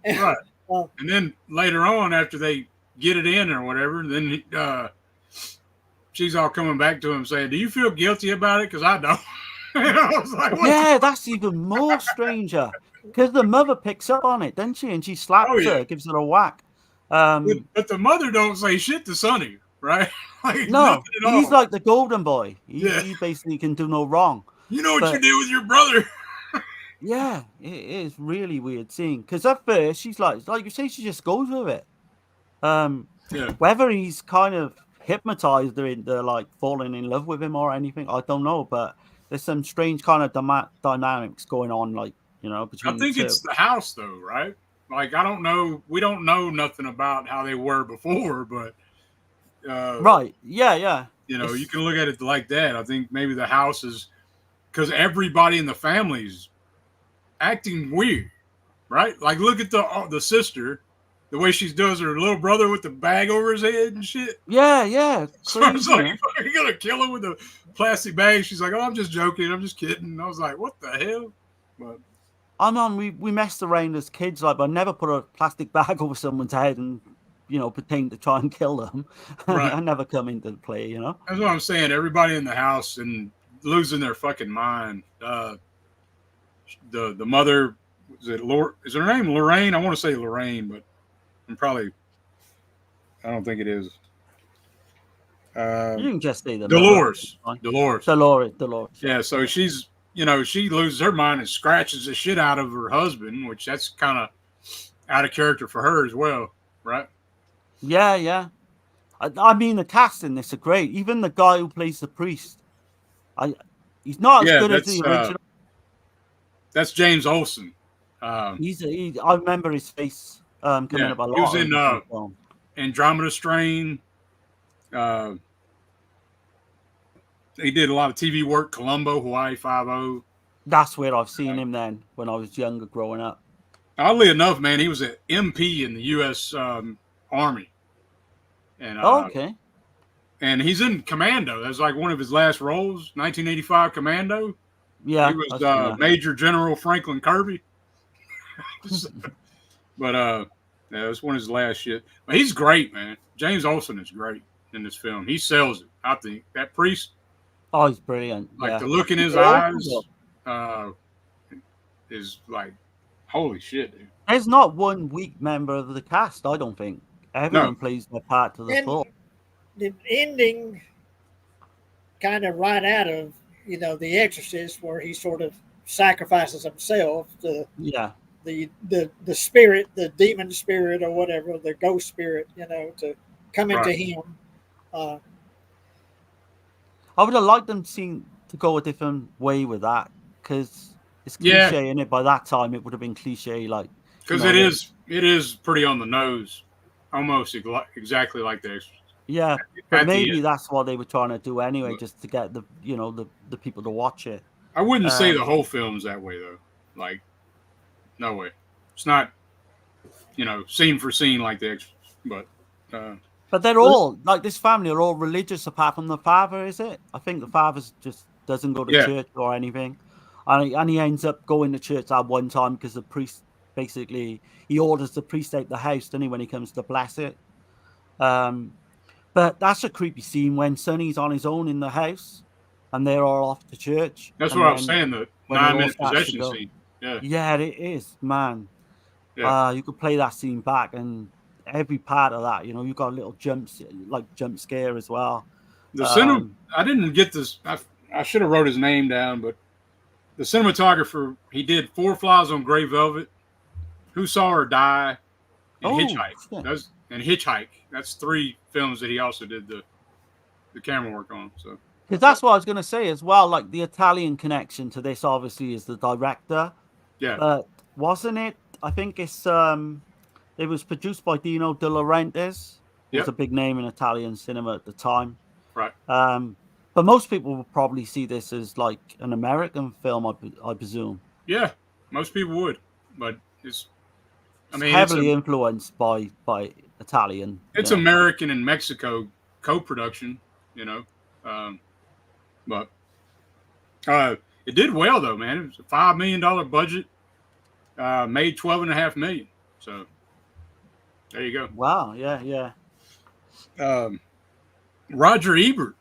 Right. And then later on, after they get it in or whatever, then she's all coming back to him saying, "Do you feel guilty about it? Because I don't." I was like, that's even more stranger. Because the mother picks up on it, doesn't she? And she slaps her, gives her a whack. But the mother don't say shit to Sonny, right? Like, no, he's like the golden boy. He basically can do no wrong. You know what you did with your brother. Yeah, it is really weird seeing. Because at first, she's like you say, she just goes with it. Whether he's kind of hypnotized her into like falling in love with him or anything, I don't know. But there's some strange kind of dynamics going on, like, between I think it's the house, though, right? Like, I don't know. We don't know nothing about how they were before, but right, yeah. You can look at it like that. I think maybe the house is because everybody in the family's acting weird, right? Like, look at the sister, the way she does her little brother with the bag over his head and shit. Yeah. So I was like, "You're gonna kill him with a plastic bag?" She's like, "Oh, I'm just joking. I'm just kidding." I was like, "What the hell?" But we messed around as kids, like, but I never put a plastic bag over someone's head and pretend to try and kill them. Right. I never come into play, That's what I'm saying. Everybody in the house and losing their fucking mind. The mother, is her name Lorraine? I want to say Lorraine, but I don't think it is. You can just say the Dolores. Yeah, so she's, she loses her mind and scratches the shit out of her husband, which that's kind of out of character for her as well, right? Yeah. I mean, the cast in this are great. Even the guy who plays the priest, he's not as good as the original. That's James Olsen. I remember his face coming up a lot. He was in Andromeda Strain. He did a lot of TV work. Columbo, Hawaii Five-0. That's where I've seen him then when I was younger, growing up. Oddly enough, man, he was an MP in the U.S. Army. And okay. And he's in Commando. That's like one of his last roles. 1985 Commando. Yeah, he was Major General Franklin Kirby. But that's one of his last shit. But he's great, man. James Olsen is great in this film. He sells it. I think that priest. Oh, he's brilliant. Like the look in his eyes is like, holy shit, dude. There's not one weak member of the cast. I don't think everyone plays their part to the full. The ending, kind of right out of The Exorcist, where he sort of sacrifices himself to the spirit, the demon spirit or whatever, the ghost spirit, to come into him. I would have liked them to go a different way with that, because it's Yeah. cliche, and by that time it would have been cliche, like Because it is pretty on the nose, almost exactly like the Exorcist. Yeah, At but the maybe end. that's what they were trying to do anyway, But- just to get the people to watch it. I wouldn't say the whole film's that way though. Like, no way. It's not, scene for scene like the Exorcist. But they're all like this family are all religious apart from the father, is it? I think the father just doesn't go to church or anything, and he ends up going to church at one time because the priest basically he orders the priest out the house, doesn't he, when he comes to bless it. But that's a creepy scene when Sonny's on his own in the house, and they're all off to church. That's and what I then was saying. The when it all 9-minute starts to possession go- scene. Yeah. Yeah, it is, man. Yeah. You could play that scene back, and every part of that, you got a little jump scare as well. The cinema. I didn't get this. I should have wrote his name down, but the cinematographer, he did 4 Flies on Grey Velvet, Who Saw Her Die, and Hitchhike. Shit. And Hitchhike. That's 3 films that he also did the camera work on. So. Because that's what I was going to say as well. Like the Italian connection to this, obviously, is the director. Yeah. But wasn't it? I think it's it was produced by Dino De Laurentiis. He was a big name in Italian cinema at the time. Right. But most people will probably see this as like an American film, I presume. Yeah, most people would, but it's heavily influenced by Italian. It's American and Mexico co-production, but it did well though, man. It was a $5 million budget, made $12.5 million. So there you go. Wow. Yeah. Roger Ebert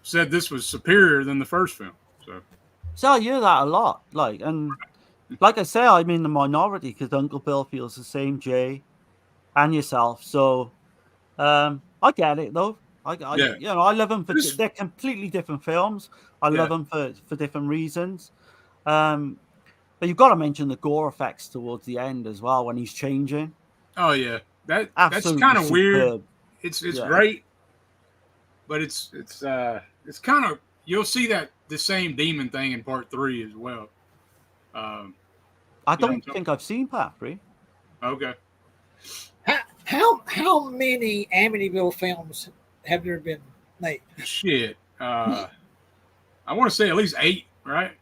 said this was superior than the first film. So I hear that a lot. Like I say, I'm in the minority because Uncle Bill feels the same, Jay, and yourself. So I get it though. I love them for they're completely different films. I love them for different reasons. But you've got to mention the gore effects towards the end as well when he's changing. Oh yeah, that's Absolutely kind of superb. weird. It's great, but it's kind of, you'll see that the same demon thing in part 3 as well. I don't think I've seen part 3. Okay. How many Amityville films have there been made? Shit. I want to say at least 8, right?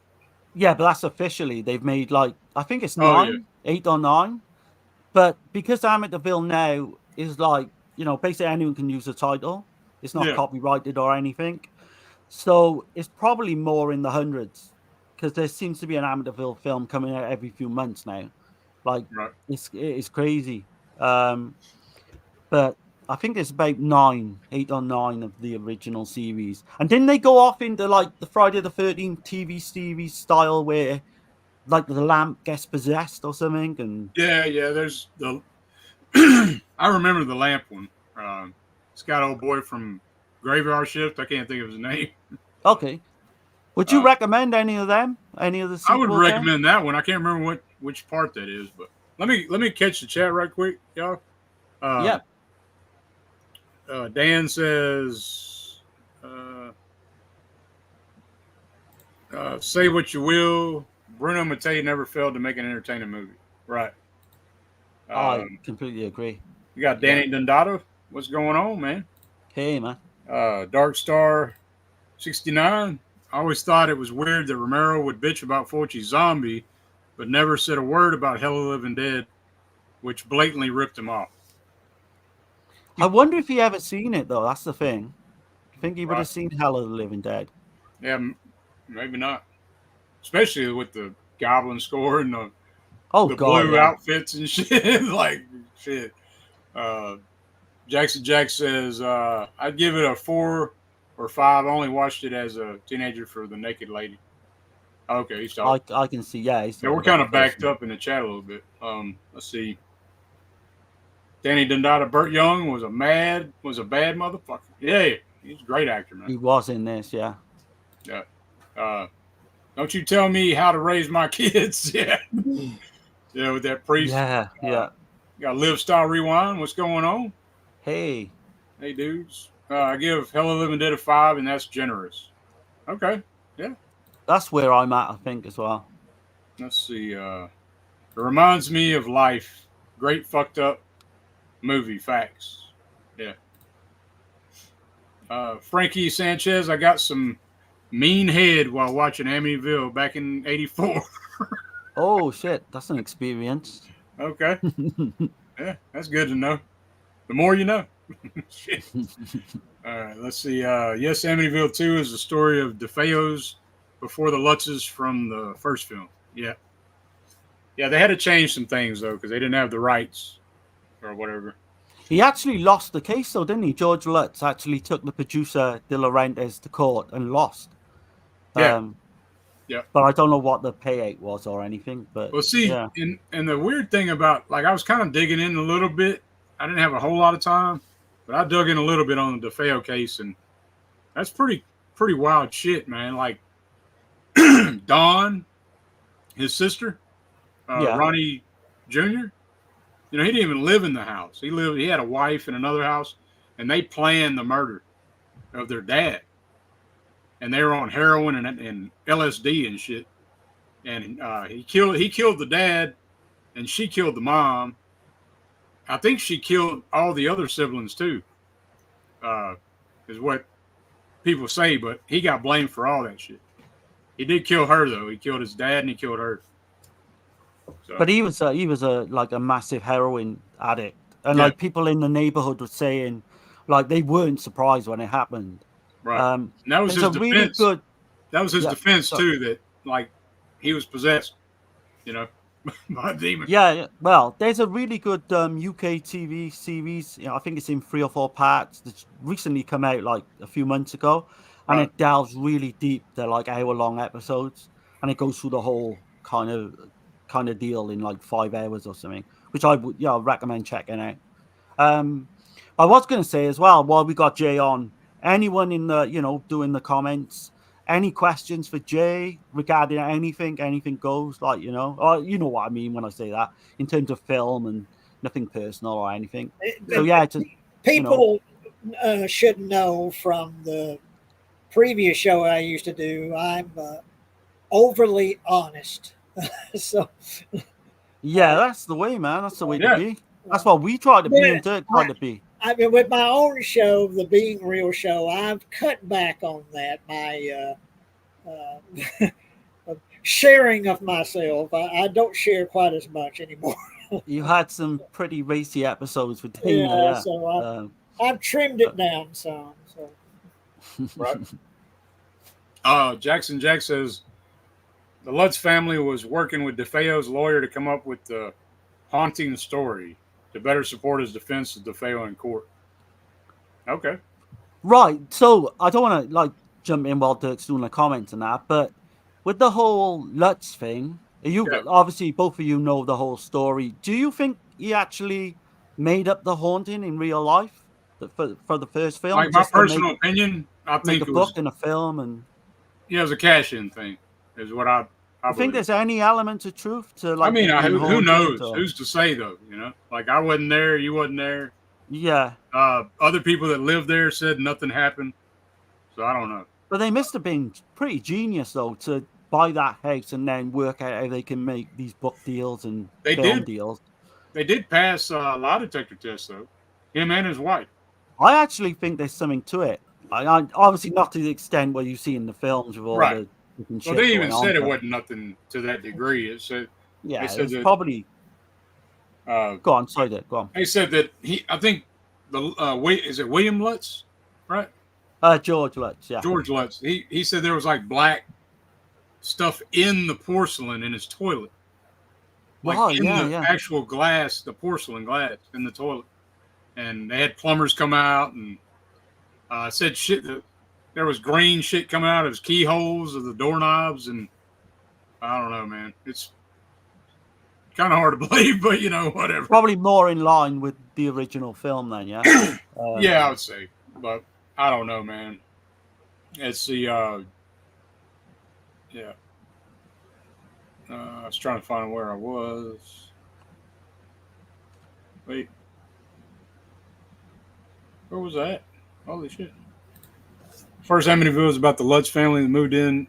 Yeah, but that's officially. They've made I think it's 9, 8 or 9. But because Amityville now is basically anyone can use the title. It's not copyrighted or anything. So it's probably more in the hundreds because there seems to be an Amityville film coming out every few months now. It's crazy. But I think it's about 8 or 9 of the original series. And didn't they go off into the Friday the 13th TV series style where the lamp gets possessed or something? And yeah, there's the I remember the lamp one. It's got old boy from Graveyard Shift. I can't think of his name. Okay. Would you recommend any of them? Any of the sequels? I would recommend that one. I can't remember which part that is, but let me catch the chat right quick, y'all. Yeah. Dan says, say what you will, Bruno Mattei never failed to make an entertaining movie. Right. I completely agree. You got Danny Dundada. What's going on, man? Hey, man. Dark Star 69. I always thought it was weird that Romero would bitch about Fulci's Zombie, but never said a word about Hell of the Living Dead, which blatantly ripped him off. I wonder if he ever seen it, though. That's the thing. I think he would have seen Hell of the Living Dead. Yeah, maybe not. Especially with the Goblin score and the blue outfits and shit. Shit. Jackson Jack says, I'd give it a 4 or 5. I only watched it as a teenager for The Naked Lady. Okay, he's talking. I can see, yeah. We're kind of backed up in the chat a little bit. Let's see. Danny Dundada, Burt Young was a bad motherfucker. Yeah, he's a great actor, man. He was in this, yeah. Yeah. Don't you tell me how to raise my kids. Yeah. Yeah, with that priest. Yeah. Got Live Style Rewind. What's going on? Hey, dudes. I give Hell of the Living Dead a 5, and that's generous. Okay. Yeah. That's where I'm at, I think, as well. Let's see. It reminds me of life. Great fucked up movie. Facts. Yeah. Frankie Sanchez, I got some mean head while watching Amityville back in '84. Oh shit, that's an experience. Okay. Yeah, that's good to know. The more you know. Shit. All right, let's see. Yes, Amityville 2 is the story of DeFeos before the Lutzes from the first film. Yeah. Yeah, they had to change some things, though, because they didn't have the rights or whatever. He actually lost the case, though, didn't he? George Lutz actually took the producer De Laurentiis to court and lost. Yeah. Yeah. But I don't know what the payout was or anything. But well, see, yeah. and the weird thing about, like, I was kind of digging in a little bit. I didn't have a whole lot of time, but I dug in a little bit on the DeFeo case, and that's pretty wild shit, man. Like, Dawn, his sister, Ronnie Jr., you know, he didn't even live in the house. He had a wife in another house, and they planned the murder of their dad. And they were on heroin and LSD and shit. And he killed the dad, and she killed the mom. I think she killed all the other siblings too, is what people say. But he got blamed for all that shit. He did kill her though. He killed his dad and he killed her. So. But he was like a massive heroin addict, and like people in the neighborhood were saying, like they weren't surprised when it happened. Right. And that was his defense. Really good, that was his defense too. That like he was possessed, you know, by a demon. Yeah. Well, there's a really good UK TV series. You know, I think it's in 3 or 4 parts. That's recently come out like a few months ago, and it delves really deep. They're like hour-long episodes, and it goes through the whole kind of deal in like 5 hours or something, which I would recommend checking out. I was going to say as well, while we got Jay on, anyone in the doing the comments, any questions for Jay regarding anything goes, like, or you know what I mean when I say that, in terms of film and nothing personal or anything. So yeah, just people should know from the previous show I used to do, I'm overly honest. So yeah, that's the way, man. That's the way to be. That's what we try to be and Dirk tried to be. I mean, with my own show, the Being Real show, I've cut back on that. My sharing of myself, I don't share quite as much anymore. You had some pretty racy episodes with Dana. Yeah, so I've trimmed it down some. So. Right. Jackson Jack says the Lutz family was working with DeFeo's lawyer to come up with the haunting story to better support his defense of DeFeo in court. Okay. Right. So I don't want to jump in while Dirk's doing the comments and that, but with the whole Lutz thing, obviously both of you know the whole story. Do you think he actually made up the haunting in real life for the first film? Like my personal opinion, I think it was a book and a film, and it was a cash-in thing. Is what I think there's any element of truth to I mean, who knows? Who's to say though? Like I wasn't there, you wasn't there. Yeah. Other people that lived there said nothing happened, so I don't know. But they must have been pretty genius though to buy that house and then work out how they can make these book deals and film deals. They did pass a lie detector test though, him and his wife. I actually think there's something to it. I obviously not to the extent where you see in the films with all the. Well, they even said it wasn't nothing to that degree. It said, they said that, probably. Go on, sorry, Dick, go on. They said that I think is it William Lutz, right? George Lutz, yeah. George Lutz. He said there was like black stuff in the porcelain in his toilet, like in the actual glass, the porcelain glass in the toilet, and they had plumbers come out and said shit that. There was green shit coming out of his keyholes of the doorknobs, and I don't know, man. It's kind of hard to believe, but whatever. Probably more in line with the original film, then, yeah. Yeah, I would say, but I don't know, man. It's the I was trying to find where I was. Wait, where was that? Holy shit. First Amityville is about the Lutz family that moved in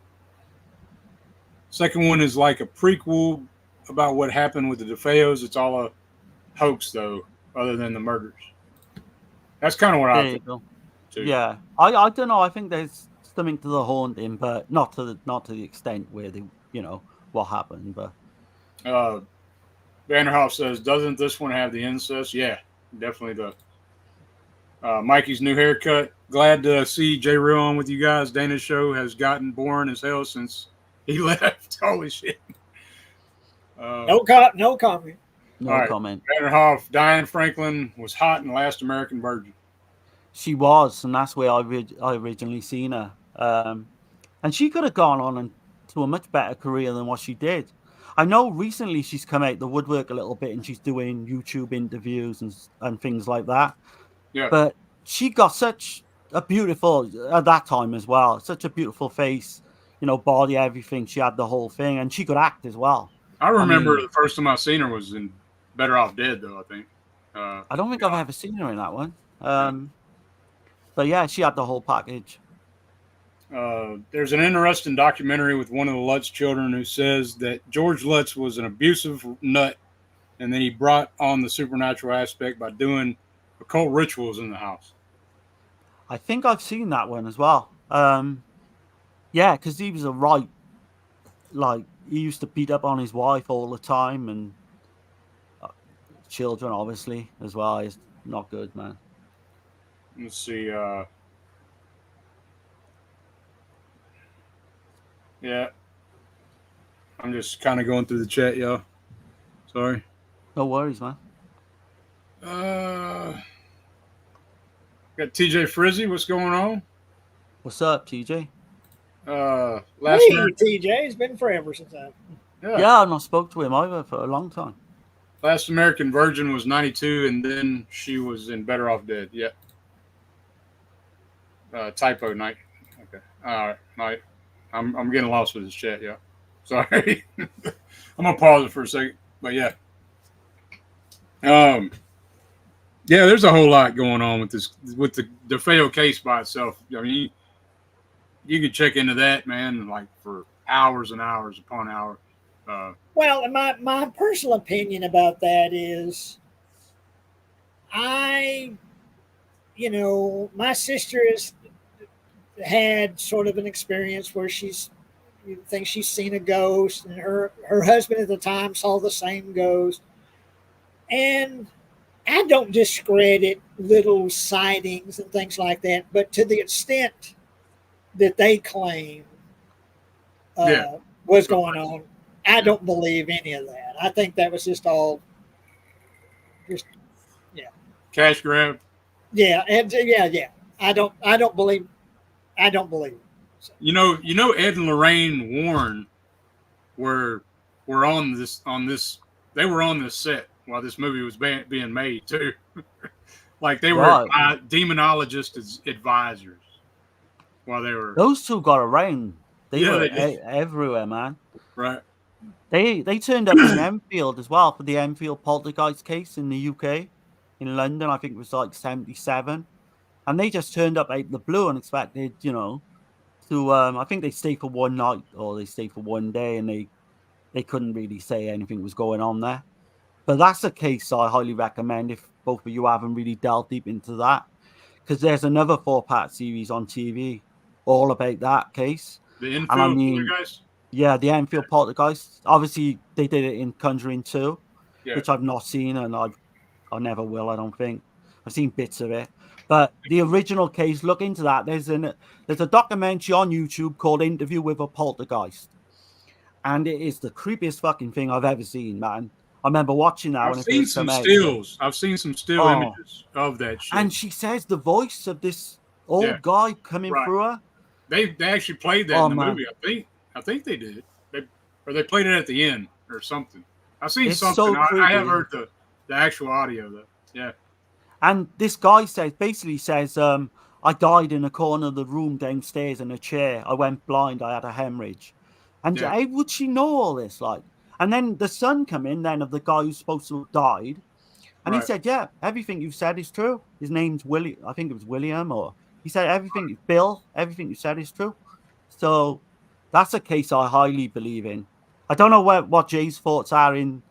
Second one is like a prequel about what happened with the DeFeos. It's all a hoax, though, other than the murders. That's kind of what I There you think. go. Too. Yeah, I don't know. I think there's something to the haunting, but not to the extent where what happened. But Vanderhoff says, doesn't this one have the incest? Yeah, definitely does. Mikey's new haircut. Glad to see Jay Real on with you guys. Dana's show has gotten boring as hell since he left. Holy shit. No comment. no right. comment. Vanderhoff, Diane Franklin was hot in Last American Virgin. She was, and that's where I originally seen her. And she could have gone on to a much better career than what she did. I know recently she's come out the woodwork a little bit, and she's doing YouTube interviews and things like that. Yeah. But she got such a beautiful, at that time as well, such a beautiful face, body, everything. She had the whole thing, and she could act as well. I remember the first time I seen her was in Better Off Dead, though, I think. I don't think I've ever seen her in that one. But yeah, she had the whole package. There's an interesting documentary with one of the Lutz children who says that George Lutz was an abusive nut, and then he brought on the supernatural aspect by doing occult rituals in the house. I think I've seen that one as well. Yeah, because he was he used to beat up on his wife all the time, and children, obviously, as well. It's not good, man. Let's see. Yeah. I'm just kind of going through the chat, y'all. Sorry. No worries, man. Got TJ Frizzy. What's going on? What's up, TJ? Hey, TJ. It's been forever since I... Yeah, I've not spoke to him either for a long time. Last American Virgin was 92, and then she was in Better Off Dead. Yeah. Typo night. Okay. All right. Night. I'm getting lost with this chat, yeah. Sorry. I'm gonna pause it for a second. But yeah. Yeah, there's a whole lot going on with the DeFeo case by itself. I mean, you can check into that, man, like for hours and hours upon hours. Well, my personal opinion about that is my sister has had sort of an experience where she thinks she's seen a ghost, and her husband at the time saw the same ghost. And I don't discredit little sightings and things like that, but to the extent that they claim was going on, I don't believe any of that. I think that was just all cash grab. Yeah, and yeah. I don't believe it. So. You know, Ed and Lorraine Warren were on this. They were on this set while this movie was being made too. Like they were demonologist advisors while they were. Those two got around. They were everywhere, man. Right. They turned up in Enfield as well for the Enfield poltergeist case in the UK, in London. I think it was like 77, and they just turned up out of the blue and expected, to. I think they stayed for one night or they stayed for one day, and they couldn't really say anything was going on there. But that's a case I highly recommend if both of you haven't really delved deep into that, because there's another 4-part series on TV all about that case. The Enfield poltergeist? Yeah, the Enfield poltergeist. Obviously, they did it in Conjuring 2, which I've not seen, and I never will, I don't think. I've seen bits of it. But the original case, look into that. There's a documentary on YouTube called Interview with a Poltergeist. And it is the creepiest fucking thing I've ever seen, man. I remember watching that when it first came out. I've seen some still images of that shit. And she says the voice of this old guy coming through her. They actually played that in the movie, I think they did. They played it at the end or something. I've seen something. So I have heard the actual audio though. Yeah. And this guy basically says, I died in a corner of the room downstairs in a chair. I went blind. I had a hemorrhage. And how would she know all this? And then the son come in then of the guy who's supposed to have died. And he said, yeah, everything you've said is true. His name's William. I think it was William, or he said everything you said is true. So That's a case I highly believe in. I don't know what Jay's thoughts are in,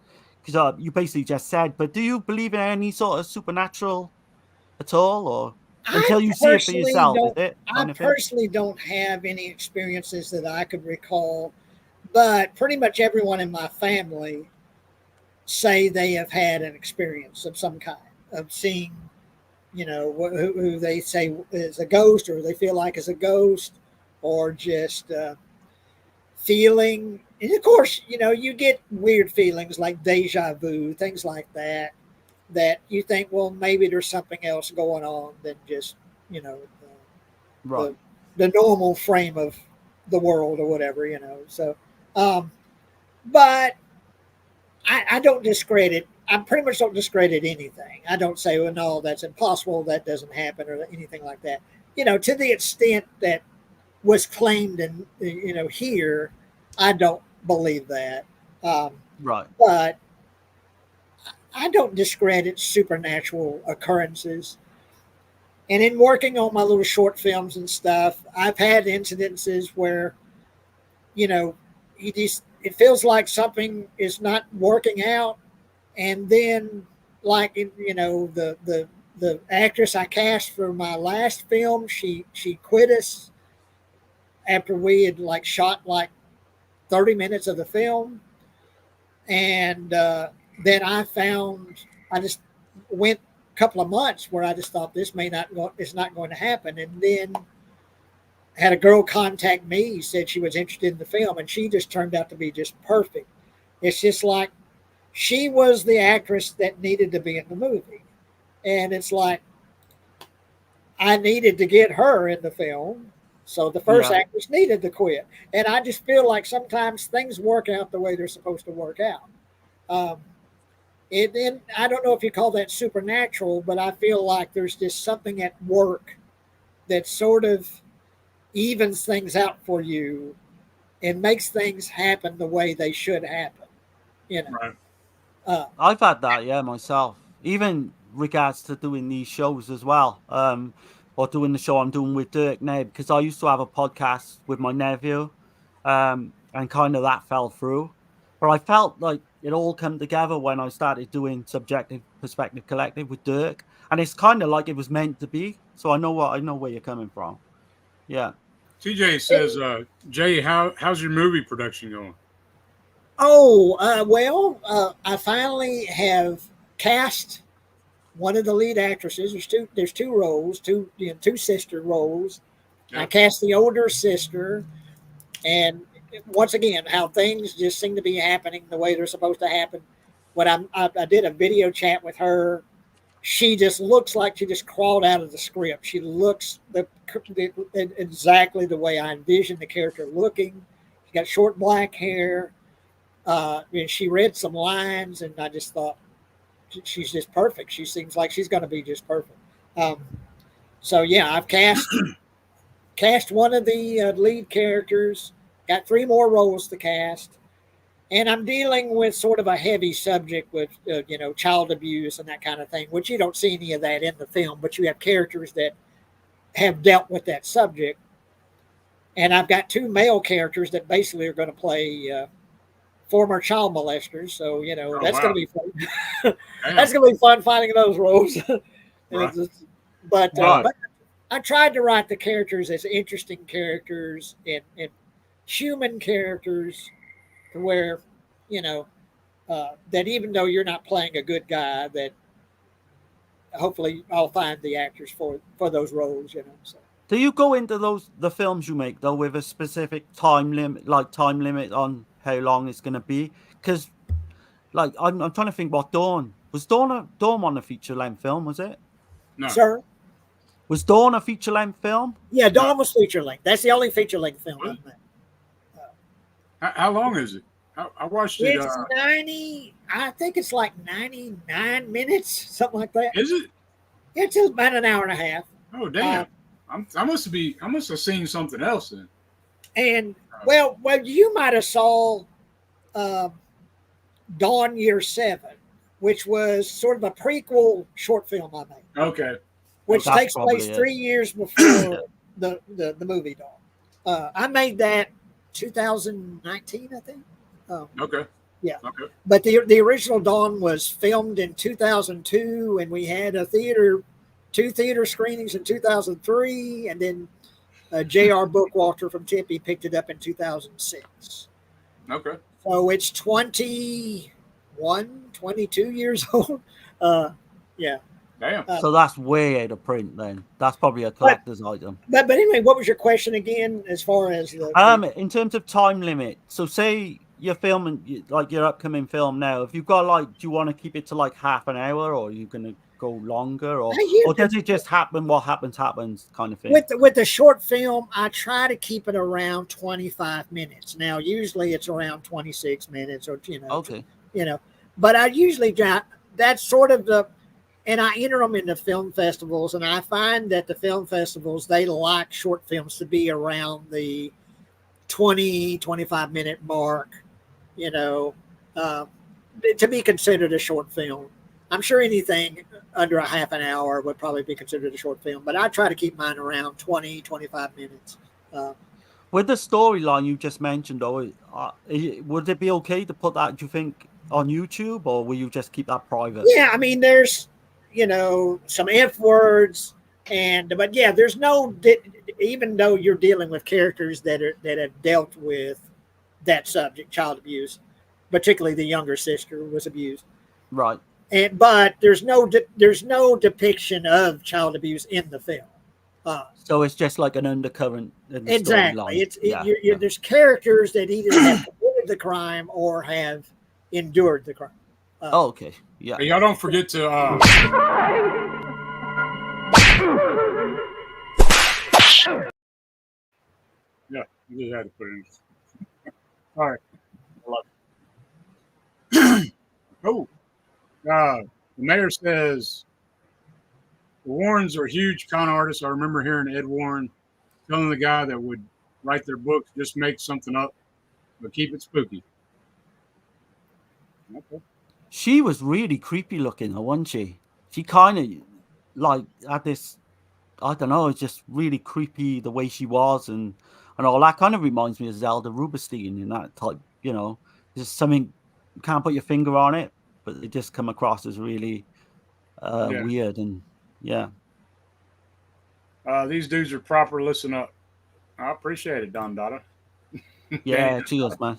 because you basically just said, but do you believe in any sort of supernatural at all, or until you see it for yourself? Is it I personally don't have any experiences that I could recall, but pretty much everyone in my family say they have had an experience of some kind of seeing, who they say is a ghost, or they feel like is a ghost, or just feeling. And of course, you get weird feelings like deja vu, things like that you think, well, maybe there's something else going on than just, right. the normal frame of the world or whatever, So, but I don't discredit. I pretty much don't discredit anything. I don't say, well, no, that's impossible. That doesn't happen, or anything like that. To the extent that was claimed in, here, I don't believe that. Right. But I don't discredit supernatural occurrences. And in working on my little short films and stuff, I've had incidences where, it feels like something is not working out. And then, like, the actress I cast for my last film, she quit us after we had shot 30 minutes of the film. And then I just went a couple of months where I just thought it's not going to happen. And then had a girl contact me, said she was interested in the film, and she just turned out to be just perfect. It's just like she was the actress that needed to be in the movie. And it's like I needed to get her in the film. So the first actress needed to quit. And I just feel like sometimes things work out the way they're supposed to work out. And I don't know if you call that supernatural, but I feel like there's just something at work that sort of evens things out for you and makes things happen the way they should happen. Right. I've had that, myself. Even regards to doing these shows as well, or doing the show I'm doing with Dirk now, because I used to have a podcast with my nephew, and kind of that fell through. But I felt like it all came together when I started doing Subjective Perspective Collective with Dirk, and it's kind of like it was meant to be. So I know where you're coming from. Yeah. TJ says, Jay, how's your movie production going? I finally have cast one of the lead actresses. There's two roles, two sister roles. Yeah. I cast the older sister, and once again, how things just seem to be happening the way they're supposed to happen. When I did a video chat with her, she just looks like she just crawled out of the script. She looks exactly the way I envisioned the character looking. She got short black hair. And she read some lines, and I just thought she's just perfect. She seems like she's going to be just perfect. So yeah, I've cast one of the lead characters. Got 3 more roles to cast, and I'm dealing with sort of a heavy subject with child abuse and that kind of thing, which you don't see any of that in the film, but you have characters that have dealt with that subject. And I've got 2 male characters that basically are going to play former child molesters, so that's going to be fun. That's going to be fun finding those roles. Right. But I tried to write the characters as interesting characters and human characters, to where that even though you're not playing a good guy, that hopefully I'll find the actors for those roles. So. Do you go into the films you make though with a specific time limit on how long it's going to be? Because I'm trying to think about Dawn. Was Dawn on a feature-length film, was it? No. Sir? Was Dawn a feature-length film? Yeah, Dawn was feature-length. That's the only feature-length film I've made. How long is it? I watched it. It's 90, I think it's like 99 minutes, something like that. Is it? It's about an hour and a half. Oh, damn. I must have seen something else then. And well, you might have saw Dawn Year 7, which was sort of a prequel short film I made. Okay. Which takes place 3 years before the movie Dawn. I made that 2019, I think. Okay. Yeah. Okay. But the original Dawn was filmed in 2002, and we had two theater screenings in 2003, and then J.R. Bookwalter from Tempe picked it up in 2006. Okay. So it's 22 years old. Yeah. Damn. So that's way out of print then. That's probably a collector's item. But anyway, what was your question again as far as the In terms of time limit, so say you're filming like your upcoming film now, if you've got like, do you want to keep it to like half an hour, or are you going to go longer, or does it just happen, what happens kind of thing? With the short film, I try to keep it around 25 minutes. Now, usually it's around 26 minutes, or okay, but I usually that's sort of and I enter them into film festivals, and I find that the film festivals, they like short films to be around the 25 minute mark, to be considered a short film. I'm sure anything under a half an hour would probably be considered a short film, but I try to keep mine around 25 minutes. With the storyline you just mentioned, though, would it be okay to put that, do you think, on YouTube, or will you just keep that private? Yeah, I mean, there's, some F words, but yeah, there's no, even though you're dealing with characters that have dealt with that subject, child abuse, particularly the younger sister was abused. Right. But there's no depiction of child abuse in the film. So it's just like an undercurrent in the Exactly. storyline. There's characters that either have committed the crime or have endured the crime. Okay. Yeah. Hey, y'all don't forget to. Yeah, you just had to put it in. All right. I love it. Oh. The mayor says the Warrens are huge con artists. I remember hearing Ed Warren telling the guy that would write their books, just make something up, but keep it spooky. Okay. She was really creepy looking, wasn't she? She kind of like had this, I don't know, it's just really creepy the way she was and all that. Kind of reminds me of Zelda Rubinstein in that type, just something, you can't put your finger on it, but it just come across as really weird. And yeah. These dudes are proper. Listen up. I appreciate it, Don Dada. Yeah, cheers, man.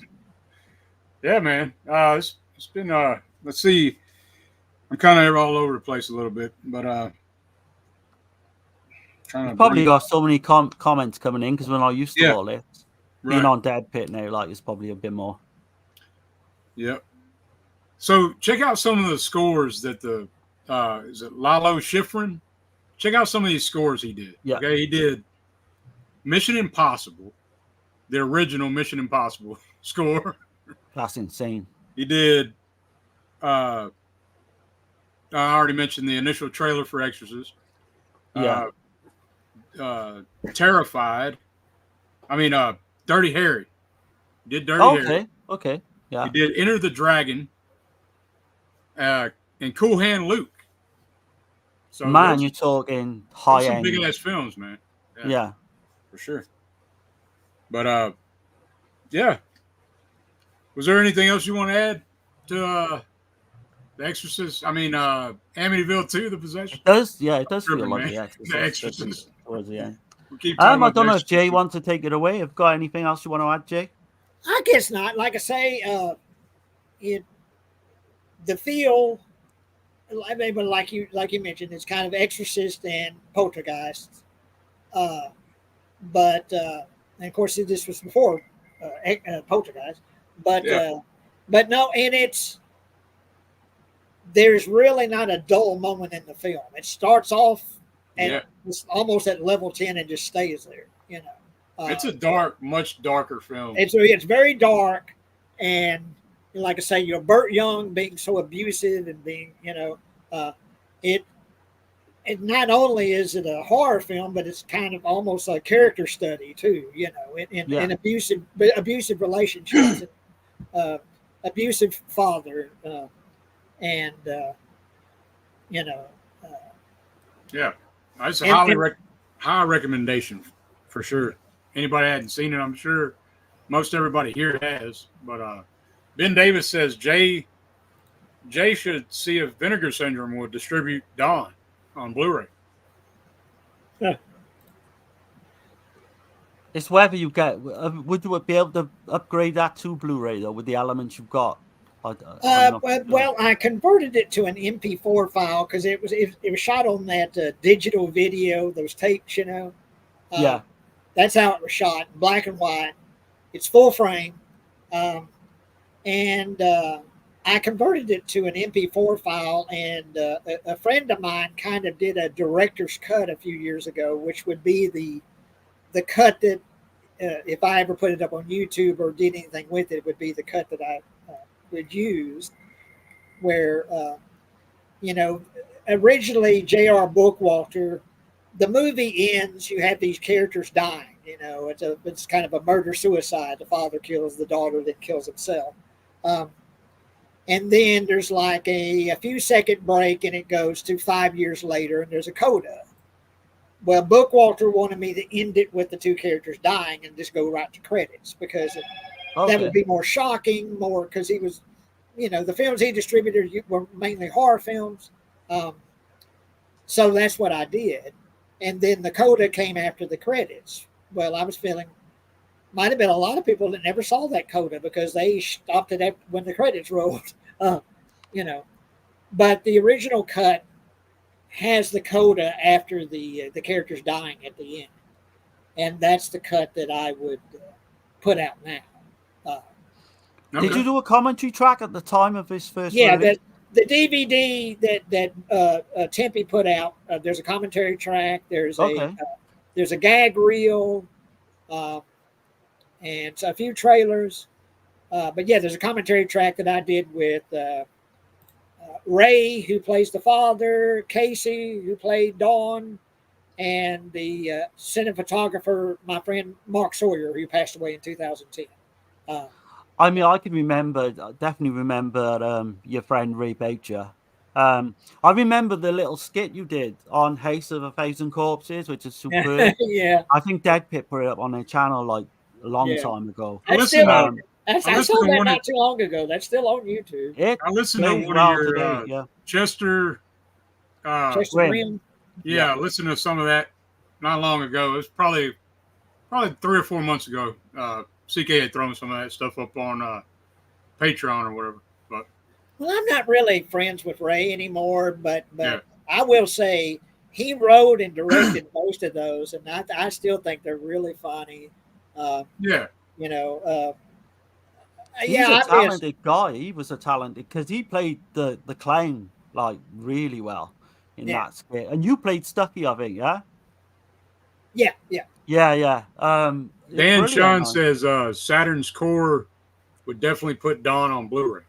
Yeah, man. It's been, let's see. I'm kind of all over the place a little bit, but trying to probably got so many comments coming in because we're not used to all this. Right. Being on DEADPIT now, like, it's probably a bit more. Yep. So check out some of the scores that is it Lalo Schifrin? Check out some of these scores he did. Yeah. Okay, he did Mission Impossible, the original Mission Impossible score. That's insane. He did. I already mentioned the initial trailer for Exorcist. Yeah. Terrified. I mean, Dirty Harry. He did Dirty Harry. Okay. Yeah. He did Enter the Dragon. And Cool Hand Luke. So man, you're talking high some end. big ass films, man. Yeah. For sure. But yeah. Was there anything else you want to add to The Exorcist? I mean, Amityville 2, The Possession? It does feel Tripping, like man. The Exorcist. The Exorcist. Towards the end. We'll keep I talking about don't The know if Jay Exorcist. wants to take it away. Have got anything else you want to add, Jay? I guess not. Like I say, the feel, like you mentioned, it's kind of Exorcist and Poltergeist. But and of course, this was before Poltergeist. But no, and there's really not a dull moment in the film. It starts off at it's almost at level 10 and just stays there. It's a much darker film. It's very dark, and like I say, you're Burt Young being so abusive and being, it not only is it a horror film, but it's kind of almost a character study too, in abusive relationships, abusive father, and yeah, it's a high recommendation for sure. Anybody hadn't seen it, I'm sure most everybody here has. But Ben Davis says Jay should see if Vinegar Syndrome will distribute Dawn on Blu-ray. It's whether you get. Would you be able to upgrade that to Blu-ray though with the elements you've got? Well, I converted it to an MP4 file because it was shot on that digital video, those tapes, you know. Yeah. That's how it was shot, black and white. It's full frame, and I converted it to an MP4 file. And a friend of mine kind of did a director's cut a few years ago, which would be the cut that if I ever put it up on YouTube or did anything with it, would be the cut that I would use. Where originally J.R. Bookwalter, the movie ends, you have these characters dying. You know, it's kind of a murder-suicide. The father kills the daughter, then kills himself. And then there's like a few second break, and it goes to 5 years later, and there's a coda. Well, Bookwalter wanted me to end it with the two characters dying and just go right to credits because that would be more shocking, because he was, the films he distributed were mainly horror films. So that's what I did. And then the coda came after the credits. Well, I was feeling, might have been a lot of people that never saw that coda because they stopped it when the credits rolled, But the original cut has the coda after the characters dying at the end. And that's the cut that I would put out now. Did you do a commentary track at the time of this first release? Yeah, the DVD that Tempe put out, there's a commentary track, there's a gag reel, and a few trailers. But yeah, there's a commentary track that I did with Ray, who plays the father, Casey, who played Dawn, and the cinematographer, my friend Mark Sawyer, who passed away in 2010. I mean, I can definitely remember your friend Ray Baker. I remember the little skit you did on Haste of 1,000 Corpses, which is superb. Yeah. I think DEADPIT put it up on their channel like a long time ago. I saw that not too long ago. That's still on YouTube. I listened to one of your Chester Graham. Yeah, I listened to some of that not long ago. It was probably 3 or 4 months ago. CK had thrown some of that stuff up on Patreon or whatever. But well, I'm not really friends with Ray anymore, but I will say he wrote and directed most of those, and I still think they're really funny. He's a talented guy. He was a talented because he played the clown like really well in that skit. And you played Stucky, I think, yeah? Yeah. Dan Sean says Saturn's Core would definitely put Dawn on Blu-ray.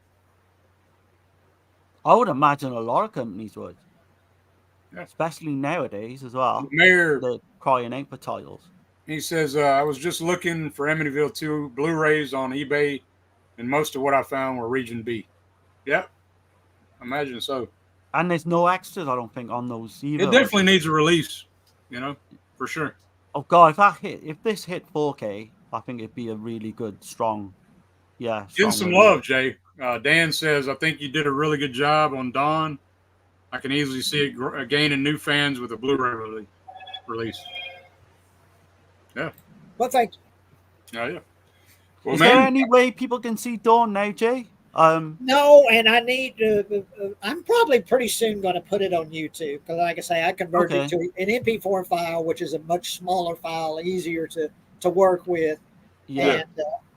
I would imagine a lot of companies would. Yeah. Especially nowadays as well. Mayor, they're crying out for titles. He says, I was just looking for Amityville 2 Blu-rays on eBay, and most of what I found were Region B. Yep. Imagine so. And there's no extras, I don't think, on those either. It definitely needs a release, for sure. Oh God, if this hit 4K, I think it'd be a really good, strong. Give some love, Jay. Dan says, I think you did a really good job on Dawn. I can easily see it gaining new fans with a Blu-ray release. Yeah. Well, thank you. Yeah. Well, Is there any way people can see Dawn now, Jay? No, and I need to. I'm probably pretty soon going to put it on YouTube because, like I say, I converted it to an MP4 file, which is a much smaller file, easier to work with. Yeah. And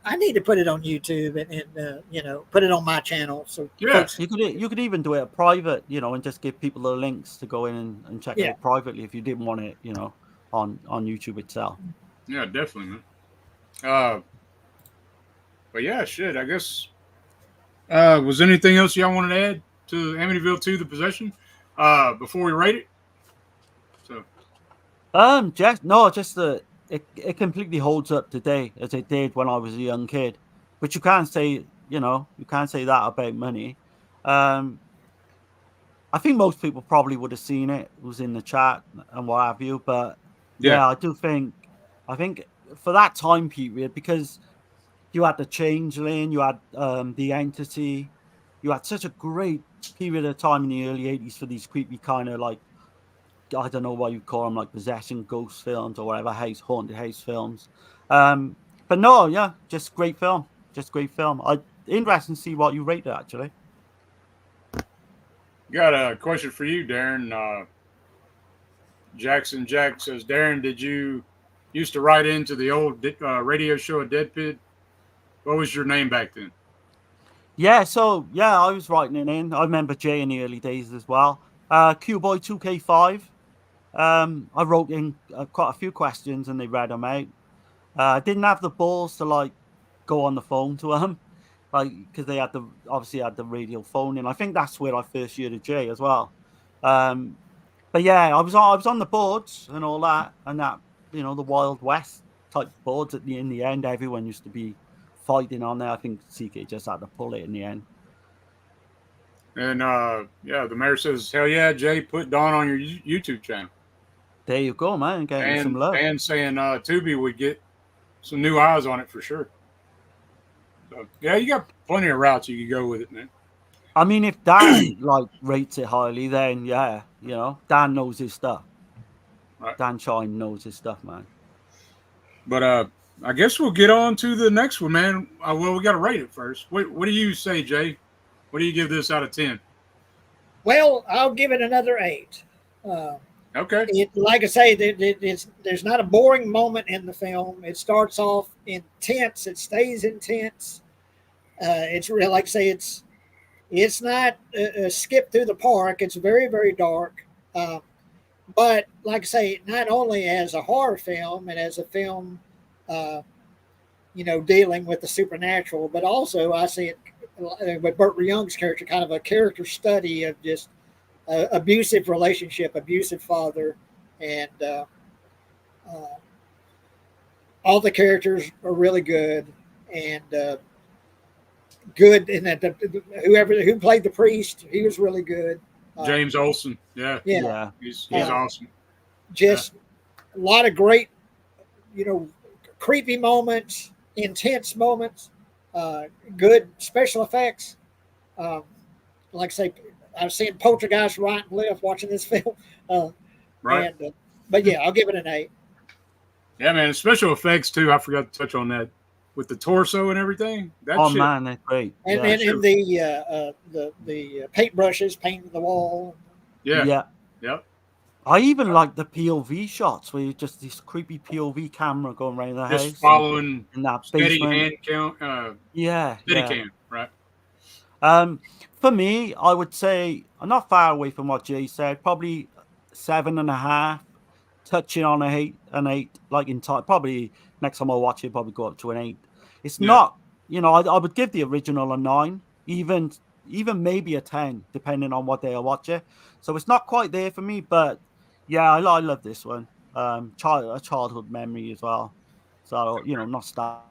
I need to put it on YouTube and put it on my channel. So folks, you could even do it private, and just give people the links to go in and check it out privately if you didn't want it, on YouTube itself. Yeah, definitely, man. But yeah, shit. I guess. Was anything else y'all wanted to add to Amityville 2: The Possession before we rate it? So, it completely holds up today as it did when I was a young kid, but you can't say that about Money. I think most people probably would have seen it. It was in the chat and what have you, but I think for that time period, because You had the Changeling, you had the Entity. You had such a great period of time in the early 80s for these creepy kind of like, I don't know what you call them, like possession ghost films or whatever, haunted house films. But no, yeah, just great film. Just great film. Interesting to see what you rate it, actually. Got a question for you, Darren. Jackson Jack says, Darren, did you used to write into the old radio show at DEADPIT? What was your name back then? Yeah, so, yeah, I was writing it in. I remember Jay in the early days as well. Q-Boy 2K5. I wrote in quite a few questions and they read them out. I didn't have the balls to, like, go on the phone to them, like, because they had obviously had the radio phone in. I think that's where I first heard of Jay as well. But yeah, I was on the boards and all that, and that, you know, the Wild West type boards in the end, everyone used to be fighting on there. I think CK just had to pull it in the end. And yeah, the mayor says, hell yeah, Jay, put Dawn on your YouTube channel. There you go, man. Getting some love. And saying Tubi would get some new eyes on it for sure. So yeah, you got plenty of routes you could go with it, man. I mean, if Dan like rates it highly, then yeah, you know, Dan knows his stuff. Right. Dan Shine knows his stuff, man. But I guess we'll get on to the next one, man. Well, we got to rate it first. What do you say, Jay? What do you give this out of 10? Well, I'll give it another 8. Okay. Like I say, there's not a boring moment in the film. It starts off intense. It stays intense. It's real, like I say, it's not a skip through the park. It's very, very dark. But like I say, not only as a horror film and as a film, you know, dealing with the supernatural, but also I see it with Burt Young's character, kind of a character study of just abusive relationship, abusive father, and all the characters are really good and good. And that who played the priest, he was really good. James Olsen, yeah, he's awesome. Just a lot of great, you know, creepy moments, intense moments, good special effects. Like I say, I've seen Poltergeist right and left watching this film. Right. And, but yeah, I'll give it an 8. Yeah, man. Special effects too. I forgot to touch on that with the torso and everything. Man, that's great. And the paintbrushes painting the wall. Yeah. I even like the POV shots where you just this creepy POV camera going around the house, just following in that steady basement. hand count. Steady cam, right? For me, I would say I'm not far away from what Jay said. Probably 7.5, touching on an 8. Like in time, probably next time I watch it, probably go up to an 8. It's not, you know, I would give the original a 9, even maybe a 10, depending on what day I watch it. So it's not quite there for me, but yeah, I love this one. A childhood memory as well. So, you know, not start.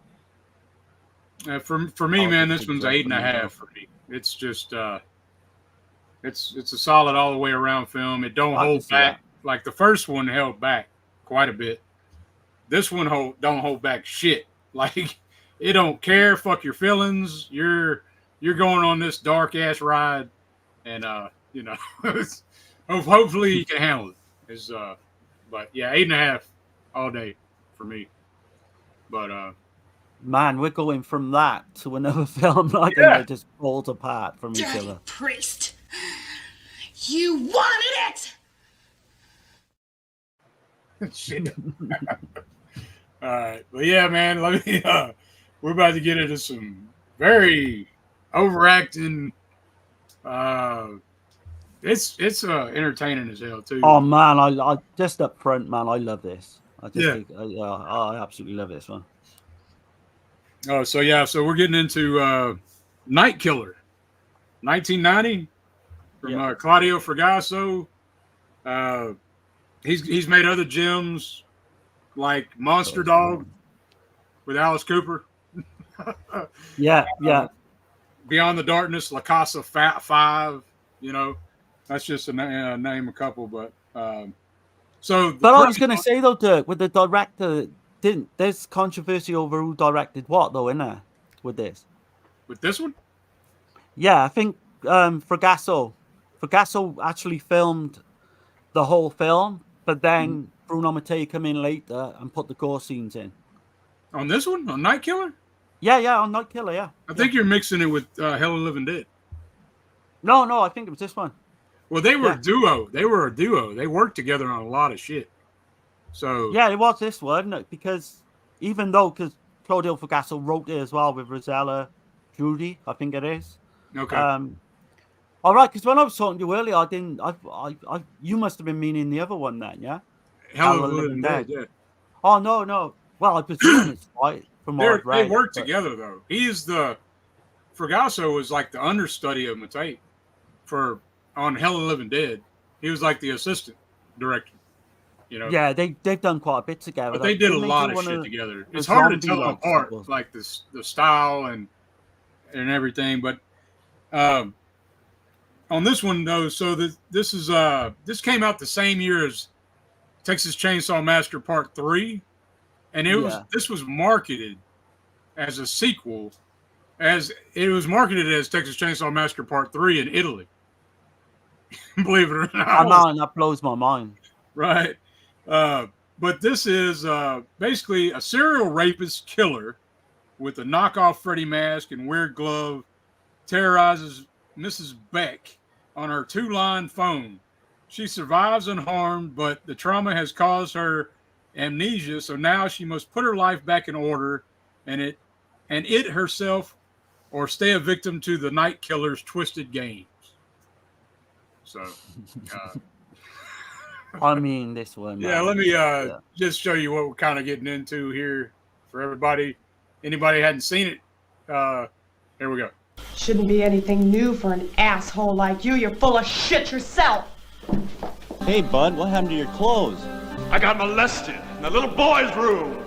For me, man, this one's 8.5 for me. It's just it's a solid all the way around film. It don't hold back like the first one held back quite a bit. This one don't hold back shit. Like it don't care. Fuck your feelings. You're going on this dark ass ride, and you know, hopefully you can handle it. But yeah, 8.5 all day for me. But man, we're going from that to another film like they just pulled apart from each other. Priest, you wanted it. Shit. All right, but yeah, man. Let me. We're about to get into some very overacting. It's entertaining as hell too. Oh man, I just up front, man. I love this. I think, I absolutely love this one. Oh, so we're getting into Night Killer, 1990, from Claudio Fragasso. He's made other gems like Monster Dog with Alice Cooper. Beyond the Darkness, La Casa 5. You know, that's just to name a couple. But I was going to say though, Dirk, with the director. There's controversy over who directed what, though, isn't there? with this. With this one? Yeah, I think Fragasso actually filmed the whole film, but then Bruno Mattei come in later and put the gore scenes in. On this one? On Night Killer? Yeah, on Night Killer, yeah. I think you're mixing it with Hell of the Living Dead. No, I think it was this one. Well, they were a duo. They were a duo. They worked together on a lot of shit. So yeah, it was this one because Claudio Fragasso wrote it as well with Rosella Judy, I think it is. Okay. All right, because when I was talking to you earlier, you must have been meaning the other one then, yeah? Hell of the Living Dead, yeah. Oh no. Well, I presume it's right from what I've read. They work together though. Fragasso was like the understudy of Mattei on Hell of the Living Dead. He was like the assistant director. You know. Yeah, they've done quite a bit together. But they did a lot of shit together. It's hard to tell them apart, like the style and everything. But on this one though, so this came out the same year as Texas Chainsaw Massacre Part 3, and this was marketed as a sequel, as it was marketed as Texas Chainsaw Massacre Part 3 in Italy. Believe it or not. I know, and that blows my mind. Right. But this is basically a serial rapist killer with a knockoff Freddy mask and weird glove terrorizes Mrs. Beck on her 2-line phone. She survives unharmed, but the trauma has caused her amnesia, so now she must put her life back in order and it herself, or stay a victim to the night killer's twisted games. So, I mean, this one. Yeah, let me just show you what we're kind of getting into here for everybody. Anybody hadn't seen it? Here we go. Shouldn't be anything new for an asshole like you. You're full of shit yourself. Hey, bud, what happened to your clothes? I got molested in the little boy's room.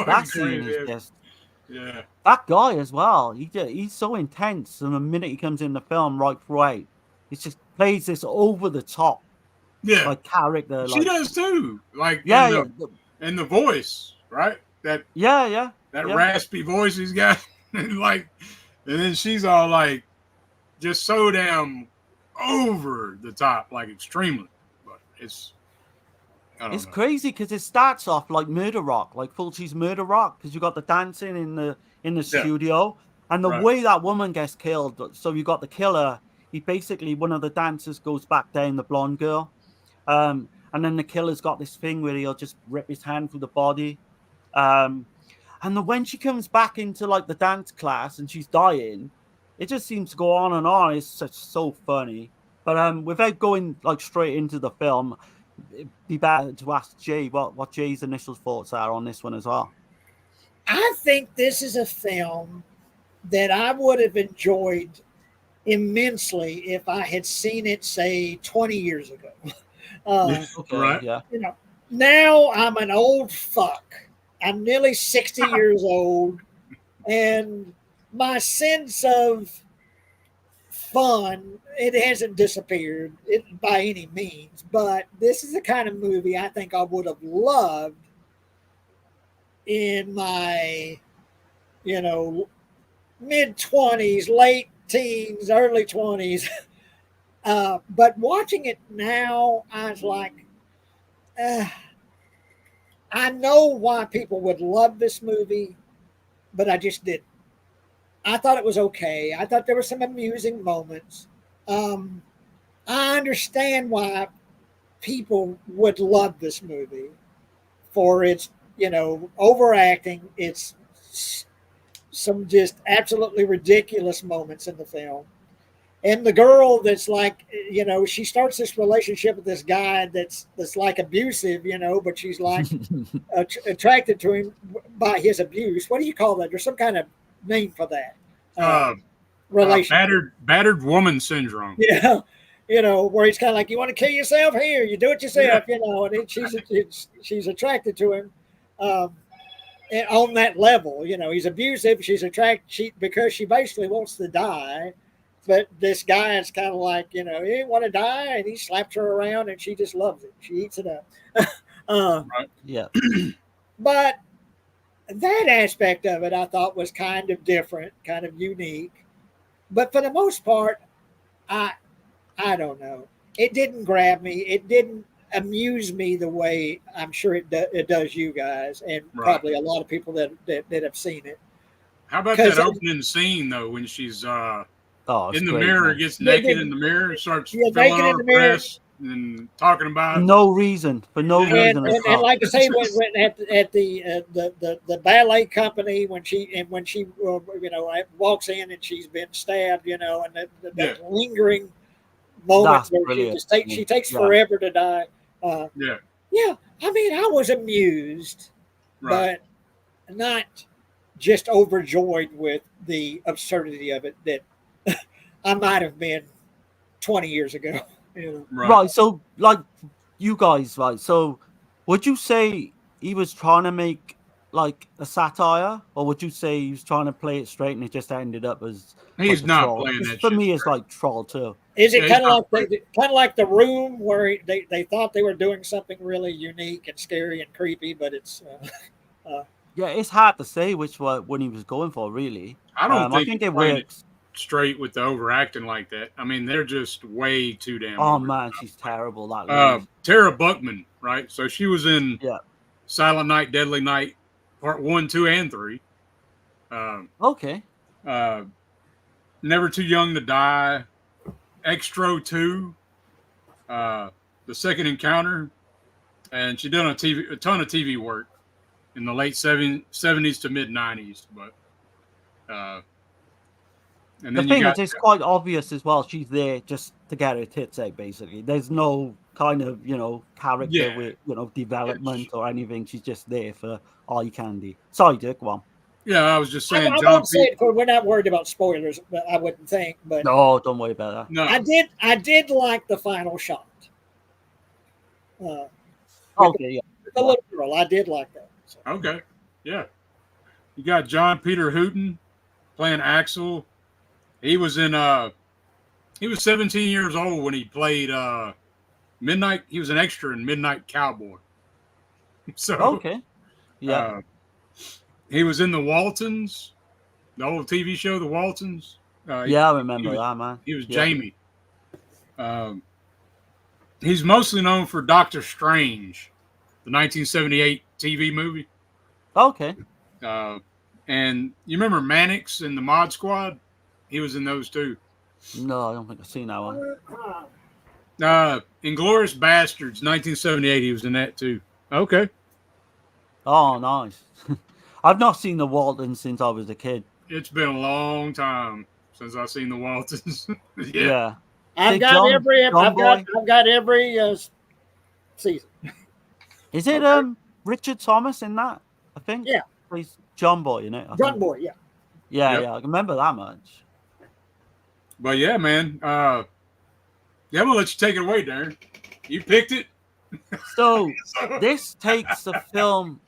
That scene is just... Yeah. That guy as well. He's so intense, and the minute he comes in the film, right, he just plays this over the top, like character. She does too. Like and the voice, right? That raspy voice he's got, and then she's all like, just so damn over the top, like extremely. But it's crazy because it starts off like Murder Rock, like Fulci's Murder Rock, because you got the dancing in the studio, and the way that woman gets killed. So you got the killer. He basically, one of the dancers goes back down the blonde girl, and then the killer's got this thing where he'll just rip his hand through the body, and then when she comes back into like the dance class and she's dying, it just seems to go on and on. It's so funny, but without going like straight into the film, it'd be better to ask Jay what Jay's initial thoughts are on this one as well. I think this is a film that I would have enjoyed immensely if I had seen it, say, 20 years ago. Right. Yeah. You know, now I'm an old fuck. I'm nearly 60 years old, and my sense of fun, it hasn't disappeared by any means, but this is the kind of movie I think I would have loved in my, mid-20s, late teens, early 20s. But watching it now, I was like, I know why people would love this movie, but I just didn't. I thought it was okay. I thought there were some amusing moments. I understand why people would love this movie for its, overacting. It's some just absolutely ridiculous moments in the film. And the girl that's like, she starts this relationship with this guy that's like abusive, but she's like attracted to him by his abuse. What do you call that? There's some kind of name for that. Relationship. Battered woman syndrome. Yeah. Where he's kind of like, you want to kill yourself? Here, you do it yourself, and she's attracted to him and on that level. He's abusive. She's attracted because she basically wants to die. But this guy is kind of like, he didn't want to die, and he slaps her around, and she just loves it. She eats it up. Yeah. But that aspect of it I thought was kind of different, kind of unique. But for the most part, I don't know. It didn't grab me. It didn't amuse me the way I'm sure it does you guys, and probably a lot of people that have seen it. How about that opening scene though, when she's in the mirror, gets naked in the mirror, starts filling out her breasts and talking about no reason for no reason. And like I say, when at the ballet company, when she walks in and she's been stabbed, and the lingering moment where she takes forever to die. I mean, I was amused, but not just overjoyed with the absurdity of it that I might have been 20 years ago. Right. So, like, you guys, right? So, would you say he was trying to make like a satire, or would you say he was trying to play it straight and it just ended up as he's like not troll? playing that? For me, it's like troll too. Is it kind of like The Room, where they thought they were doing something really unique and scary and creepy, but it's yeah, it's hard to say which one he was going for, really. I think it works straight with the overacting like that. I mean, they're just way too damn. Oh man, she's terrible. That Tara Buckman, right? So she was in Silent Night, Deadly Night, Part 1, 2, and 3. Okay. Never Too Young to Die, Extro 2, The Second Encounter, and she done a ton of TV work in the late 70s to mid 90s. But and the then thing is, it's quite obvious as well. She's there just to get her tits out, basically. There's no kind of, character with, development or anything. She's just there for eye candy. Sorry, Dirk, go on. Yeah, I was just saying. I won't say it, we're not worried about spoilers, but I wouldn't think. But no, don't worry about that. No, I did like the final shot. Okay, yeah. The little girl, I did like that. So. Okay, yeah. You got John Peter Hooton playing Axel. He was in he was 17 years old when he played Midnight. He was an extra in Midnight Cowboy. So okay, yeah. He was in The Waltons, the old TV show, The Waltons. I remember that, man. He was Jamie. He's mostly known for Doctor Strange, the 1978 TV movie. Okay. And you remember Mannix in the Mod Squad? He was in those too. No, I don't think I've seen that one. Inglourious Bastards, 1978. He was in that too. Okay. Oh, nice. I've not seen The Waltons since I was a kid. It's been a long time since I've seen The Waltons. Yeah. I've got every season. Is it Richard Thomas in that? I think. Yeah. He's John Boy, John Boy, yeah. Yeah, I can remember that much. But yeah, man. I'm gonna let you take it away, Darren. You picked it. So this takes the film,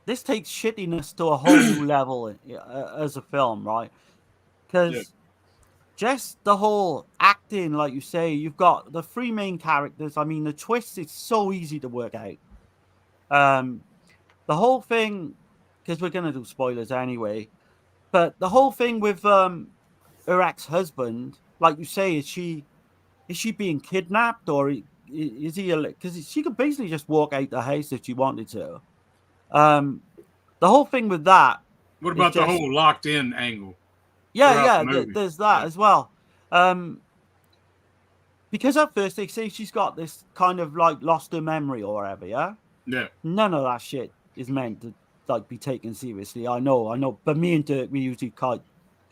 this takes shittiness to a whole new level as a film, right? Because just the whole acting, like you say, you've got the three main characters. I mean, the twist is so easy to work out. The whole thing, because we're going to do spoilers anyway, but the whole thing with her ex-husband, like you say, is she being kidnapped, or is he? Because she could basically just walk out the house if she wanted to. The whole thing with that. What about the whole locked in angle? Yeah, there's that as well. Because at first they say she's got this kind of like lost her memory or whatever, yeah? Yeah. None of that shit is meant to be taken seriously. I know. But me and Dirk, we usually kind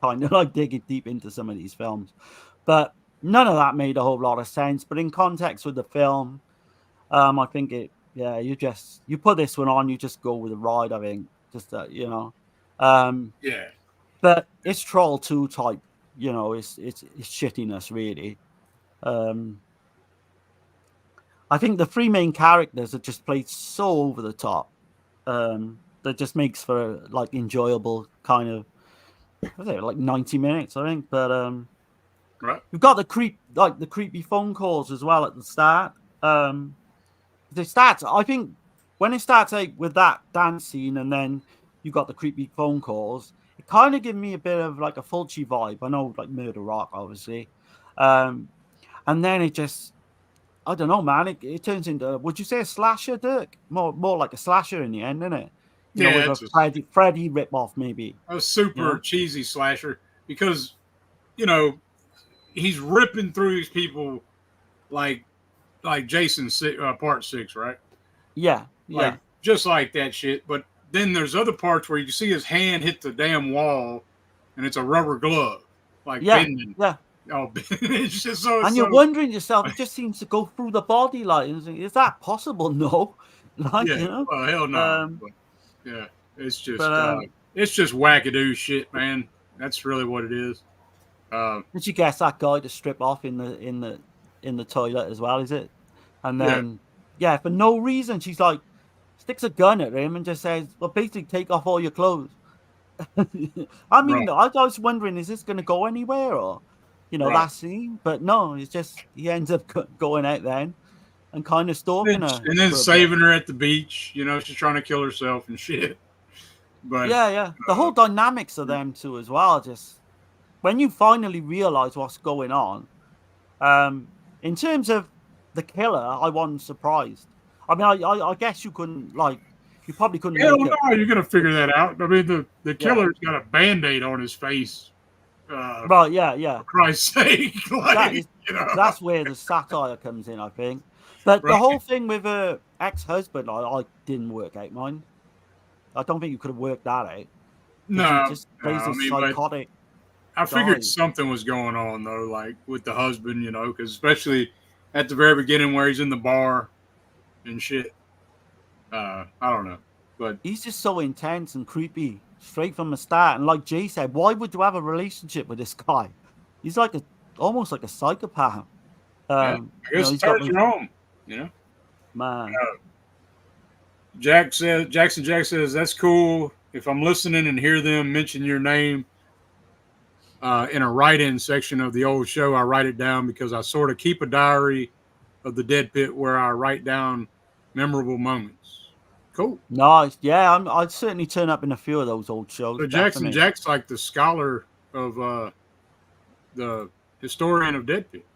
of like digging deep into some of these films. But none of that made a whole lot of sense. But in context with the film, I think you put this one on, you just go with the ride, I think. Just yeah. But it's Troll 2 type, it's shittiness, really. I think the three main characters are just played so over the top. That just makes for like enjoyable kind of, like 90 minutes, I think. But right. You've got the creepy phone calls as well at the start. I think when it starts like with that dance scene, and then you got the creepy phone calls, it kind of gave me a bit of like a Fulci vibe. I know, like Murder Rock, obviously, and then it just, I don't know, man. It turns into, would you say a slasher, Dirk? More like a slasher in the end, isn't it? You know, with a Freddy ripoff, maybe. A super cheesy slasher, because, you know, he's ripping through these people like Jason Part 6, right? Yeah, like, just like that shit. But then there's other parts where you see his hand hit the damn wall, and it's a rubber glove, like bending. Yeah. Oh, it's just so. And you're wondering yourself, it just seems to go through the body, like, is that possible? No, like, yeah, you know, well, hell no. But, yeah, it's just wackadoo shit, man. That's really what it is. Did you guess that guy to strip off in the toilet as well? Is it? And then for no reason, she's like, sticks a gun at him and just says, "Well, basically, take off all your clothes." I mean, I was wondering, is this going to go anywhere, or, you know, that scene? But no, it's just he ends up going out then and kind of stalking her, and then saving her at the beach. You know, she's trying to kill herself and shit. But the whole dynamics of them two as well. Just when you finally realize what's going on, in terms of the killer, I wasn't surprised. I mean, I guess you couldn't, like, you probably couldn't. Hell no, you're gonna figure that out. I mean, the killer's got a Band-Aid on his face. Right, yeah. For Christ's sake, like, you know. That's where the satire comes in, I think. But the whole thing with her ex-husband, I didn't work out, mine. I don't think you could have worked that out. No, just psychotic. I figured something was going on though, like with the husband, you know, because especially at the very beginning where he's in the bar and shit. I don't know, but he's just so intense and creepy straight from the start. And like Jay said, why would you have a relationship with this guy? He's like almost like a psychopath. I guess it turns you on, you know. Man. Jackson Jack says, that's cool. If I'm listening and hear them mention your name in a write-in section of the old show, I write it down because I sort of keep a diary of the Dead Pit where I write down memorable moments. Cool. Nice. Yeah, I'd certainly turn up in a few of those old shows. So Jackson Jack's like the scholar of the historian of Dead Pit.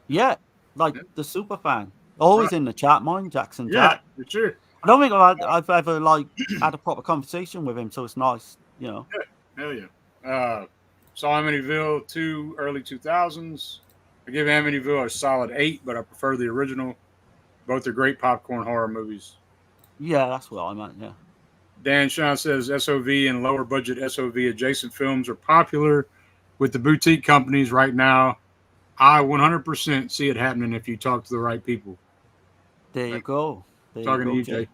Yeah, like the super fan. Always in the chat, mine, Jackson Jack. Yeah, for sure. I don't think I've ever like had a proper conversation with him, so it's nice, you know. Yeah, hell yeah. Saw Amityville 2 early 2000s. I give Amityville a solid 8, but I prefer the original. Both are great popcorn horror movies. Yeah, that's what I meant, yeah. Dan Sean says SOV and lower budget SOV adjacent films are popular with the boutique companies right now. I 100% see it happening if you talk to the right people. There you go. Talking to you, Jay.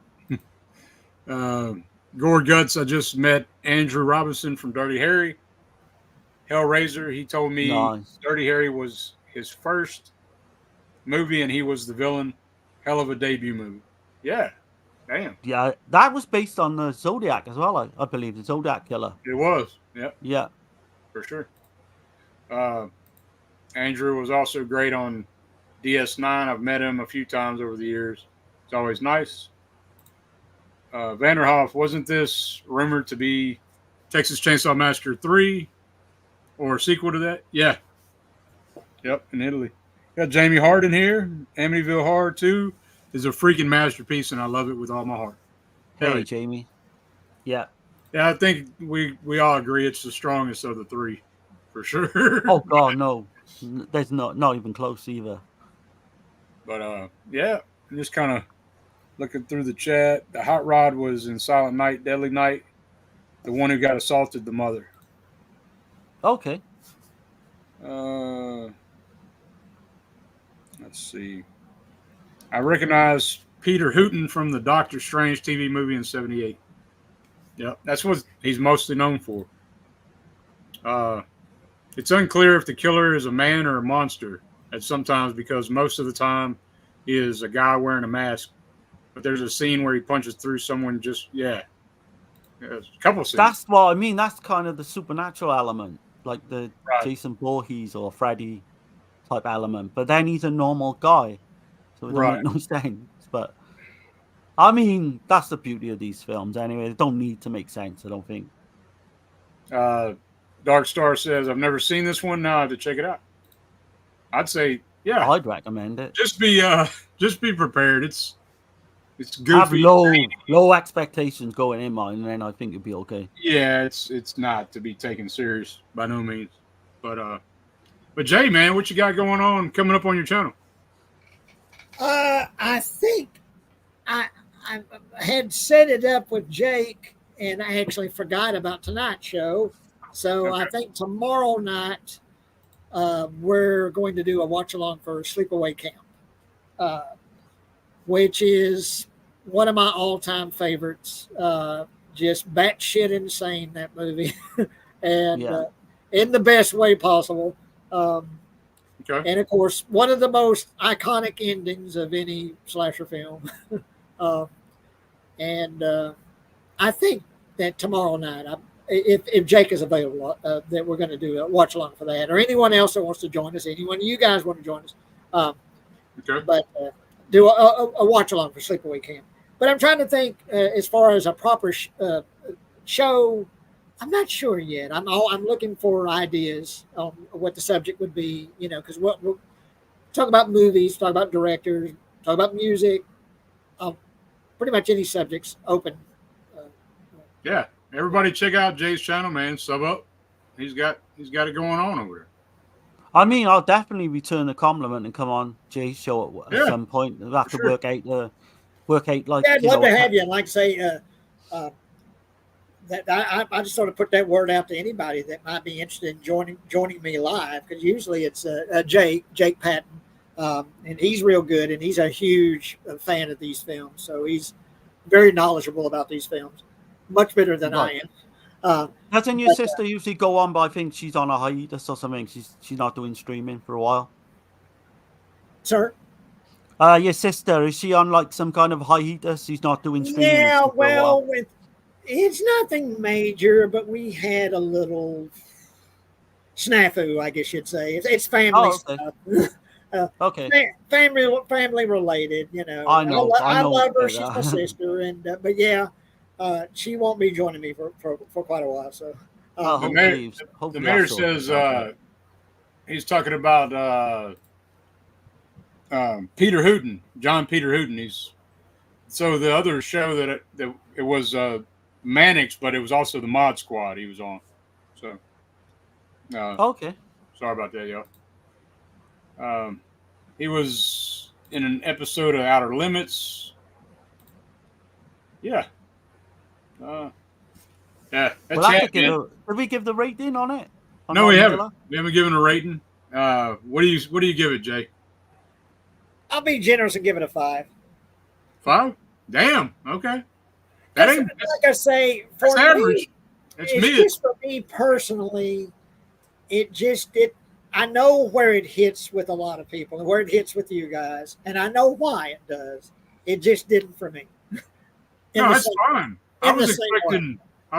Gore Guts, I just met Andrew Robinson from Dirty Harry. Hellraiser, he told me Dirty Harry was his first movie and he was the villain. Hell of a debut movie. Yeah. Damn. Yeah, that was based on the Zodiac as well, I believe, the Zodiac Killer. It was. Yep. Yeah. For sure. Andrew was also great on DS9. I've met him a few times over the years. It's always nice. Vanderhoff, wasn't this rumored to be Texas Chainsaw Massacre 3 or a sequel to that? Yeah. Yep, in Italy. Got Jamie Hart in here. Amityville Horror 2 is a freaking masterpiece, and I love it with all my heart. Hey, Jamie. Yeah. Yeah, I think we all agree it's the strongest of the three, for sure. Oh, God, no. There's not even close either. But, yeah, I'm just kind of looking through the chat. The hot rod was in Silent Night, Deadly Night, the one who got assaulted, the mother. Okay. Let's see. I recognize Peter Hooton from the Doctor Strange TV movie in 78. Yep, that's what he's mostly known for. It's unclear if the killer is a man or a monster at sometimes because most of the time he is a guy wearing a mask. But there's a scene where he punches through someone a couple scenes. That's what I mean. That's kind of the supernatural element, like the Jason Voorhees or Freddy type element. But then he's a normal guy. So it doesn't make no sense. But I mean, that's the beauty of these films anyway. They don't need to make sense, I don't think. Dark Star says, I've never seen this one. Now I have to check it out. I'd say, yeah. I'd recommend it. Just be prepared. It's goofy. Have low expectations going in, mind, and then I think you'll be okay. Yeah, it's not to be taken serious by no means. But Jay, man, what you got going on coming up on your channel? I think I had set it up with Jake, and I actually forgot about tonight's show. So Okay. I think tomorrow night we're going to do a watch along for Sleepaway Camp, which is one of my all-time favorites. Just batshit insane, that movie, and in the best way possible. Okay. And of course, one of the most iconic endings of any slasher film. I think that tomorrow night, if Jake is available, that we're going to do a watch along for that, or anyone else that wants to join us, anyone you guys want to join us. Okay. But do a watch along for Sleepaway Camp. But I'm trying to think as far as a proper show. I'm not sure yet. I'm looking for ideas on what the subject would be, because we'll talk about movies, talk about directors, talk about music, pretty much any subjects open. Yeah, everybody check out Jay's channel, man. Sub up. He's got it going on over there. I mean, I'll definitely return the compliment and come on Jay's show at some point. We'll have to work out like. Yeah, I'd love to have you. And like say, that I just sort of put that word out to anybody that might be interested in joining me live, because usually it's Jake Patton, and he's real good, and he's a huge fan of these films, so he's very knowledgeable about these films, much better than I am. Doesn't your sister usually go on? But I think she's on a hiatus or something. She's not doing streaming for a while. Sir? Your sister, is she on like some kind of hiatus? She's not doing streaming. Yeah, well, it's nothing major, but we had a little snafu, I guess you'd say. It's family stuff. Okay. Family related, I know. I love her. She's my sister, and but yeah, she won't be joining me for quite a while. So the mayor says he's talking about Peter Hooten, John Peter Hooten. So the other show that it was Mannix, but it was also the Mod Squad he was on. So okay. Sorry about that, y'all. He was in an episode of Outer Limits. Yeah. Did we give the rating on it? No, we haven't. We haven't given a rating. What do you give it, Jay? I'll be generous and give it a 5. 5? Damn. Okay. That ain't like I say. For average. It's just for me personally. I know where it hits with a lot of people and where it hits with you guys, and I know why it does. It just didn't for me. No, that's fine. I was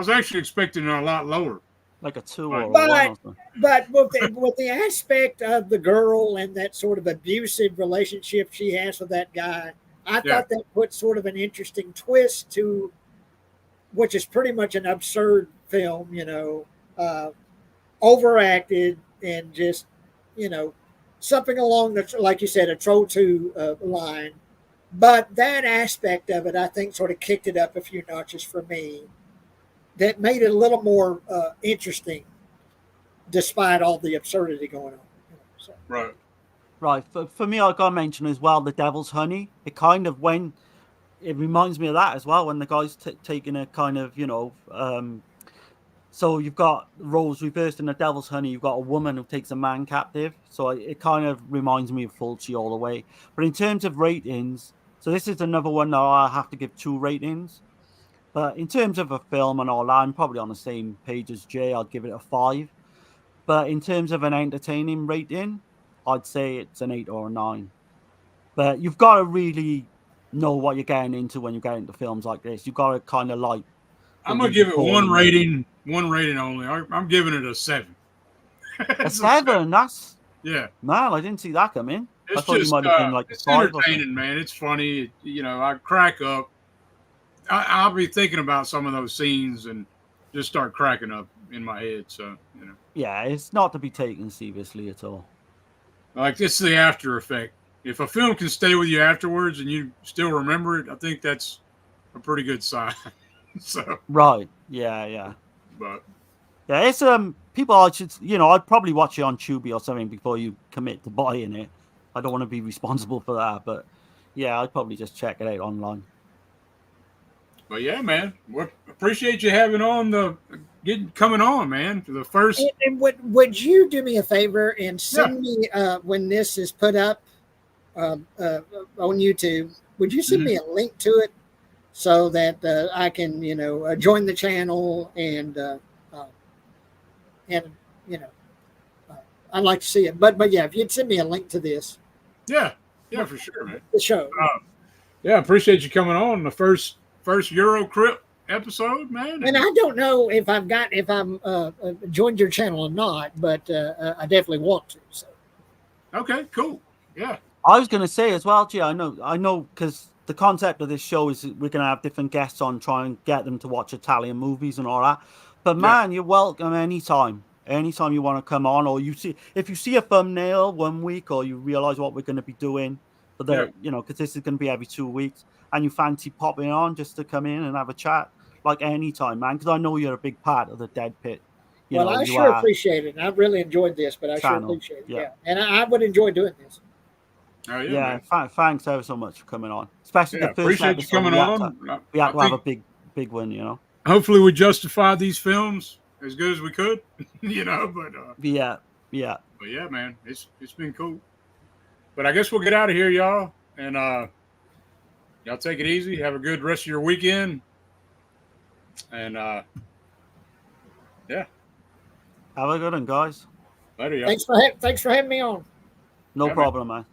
actually expecting a lot lower. Like a 2 or a 1. But with the aspect of the girl and that sort of abusive relationship she has with that guy, I thought that put sort of an interesting twist to, which is pretty much an absurd film, overacted and just, something along the, like you said, a Troll 2 line. But that aspect of it, I think, sort of kicked it up a few notches for me. That made it a little more interesting, despite all the absurdity going on. So. Right. Right. For me, I got to mention as well, The Devil's Honey. It kind of it reminds me of that as well, when the guy's taking a kind of, so you've got roles reversed in The Devil's Honey. You've got a woman who takes a man captive. So it kind of reminds me of Fulci all the way. But in terms of ratings, so this is another one that I have to give 2 ratings. But in terms of a film and all that, I'm probably on the same page as Jay. I'd give it a 5. But in terms of an entertaining rating, I'd say it's an 8 or a 9. But you've got to really know what you're getting into when you get into films like this. You've got to kind of like. I'm gonna give it one rating only. I'm giving it a 7. A 7? That's man. I didn't see that come in. It's I thought just, you might have been like it's 5 entertaining, man. It's funny. I crack up. I'll be thinking about some of those scenes and just start cracking up in my head. So, you know. Yeah, it's not to be taken seriously at all. Like, it's the after effect. If a film can stay with you afterwards and you still remember it, I think that's a pretty good sign. So. Right. Yeah. But. Yeah, it's people I should, I'd probably watch it on Tubi or something before you commit to buying it. I don't want to be responsible for that, but yeah, I'd probably just check it out online. But yeah, man, we appreciate you coming on, man. For the first. And would you do me a favor and send me when this is put up on YouTube? Would you send me a link to it so that I can, join the channel and I'd like to see it. But yeah, if you'd send me a link to this. Yeah, for sure, man. The show. Yeah, appreciate you coming on the first EuroCrypt episode, man. And I don't know if I'm joined your channel or not, but I definitely want to. So. Okay, cool. Yeah. I was going to say as well, G, I know, because the concept of this show is we're going to have different guests on, try and get them to watch Italian movies and all that. But man, you're welcome anytime you want to come on, or if you see a thumbnail one week, or you realize what we're going to be doing, but because this is going to be every 2 weeks, and you fancy popping on just to come in and have a chat, like anytime, man, because I know you're a big part of the Dead Pit. I sure appreciate it. I really enjoyed this, but I sure appreciate it. Yeah. And I would enjoy doing this. Oh, yeah. Thanks ever so much for coming on, especially the first appreciate episode. You coming on. We have to have a big one, Hopefully, we justify these films as good as we could, but yeah. But yeah, man, it's been cool. But I guess we'll get out of here, y'all, and y'all take it easy. Have a good rest of your weekend, and yeah, have a good one, guys. Later, y'all. Thanks for having me on. No problem, man.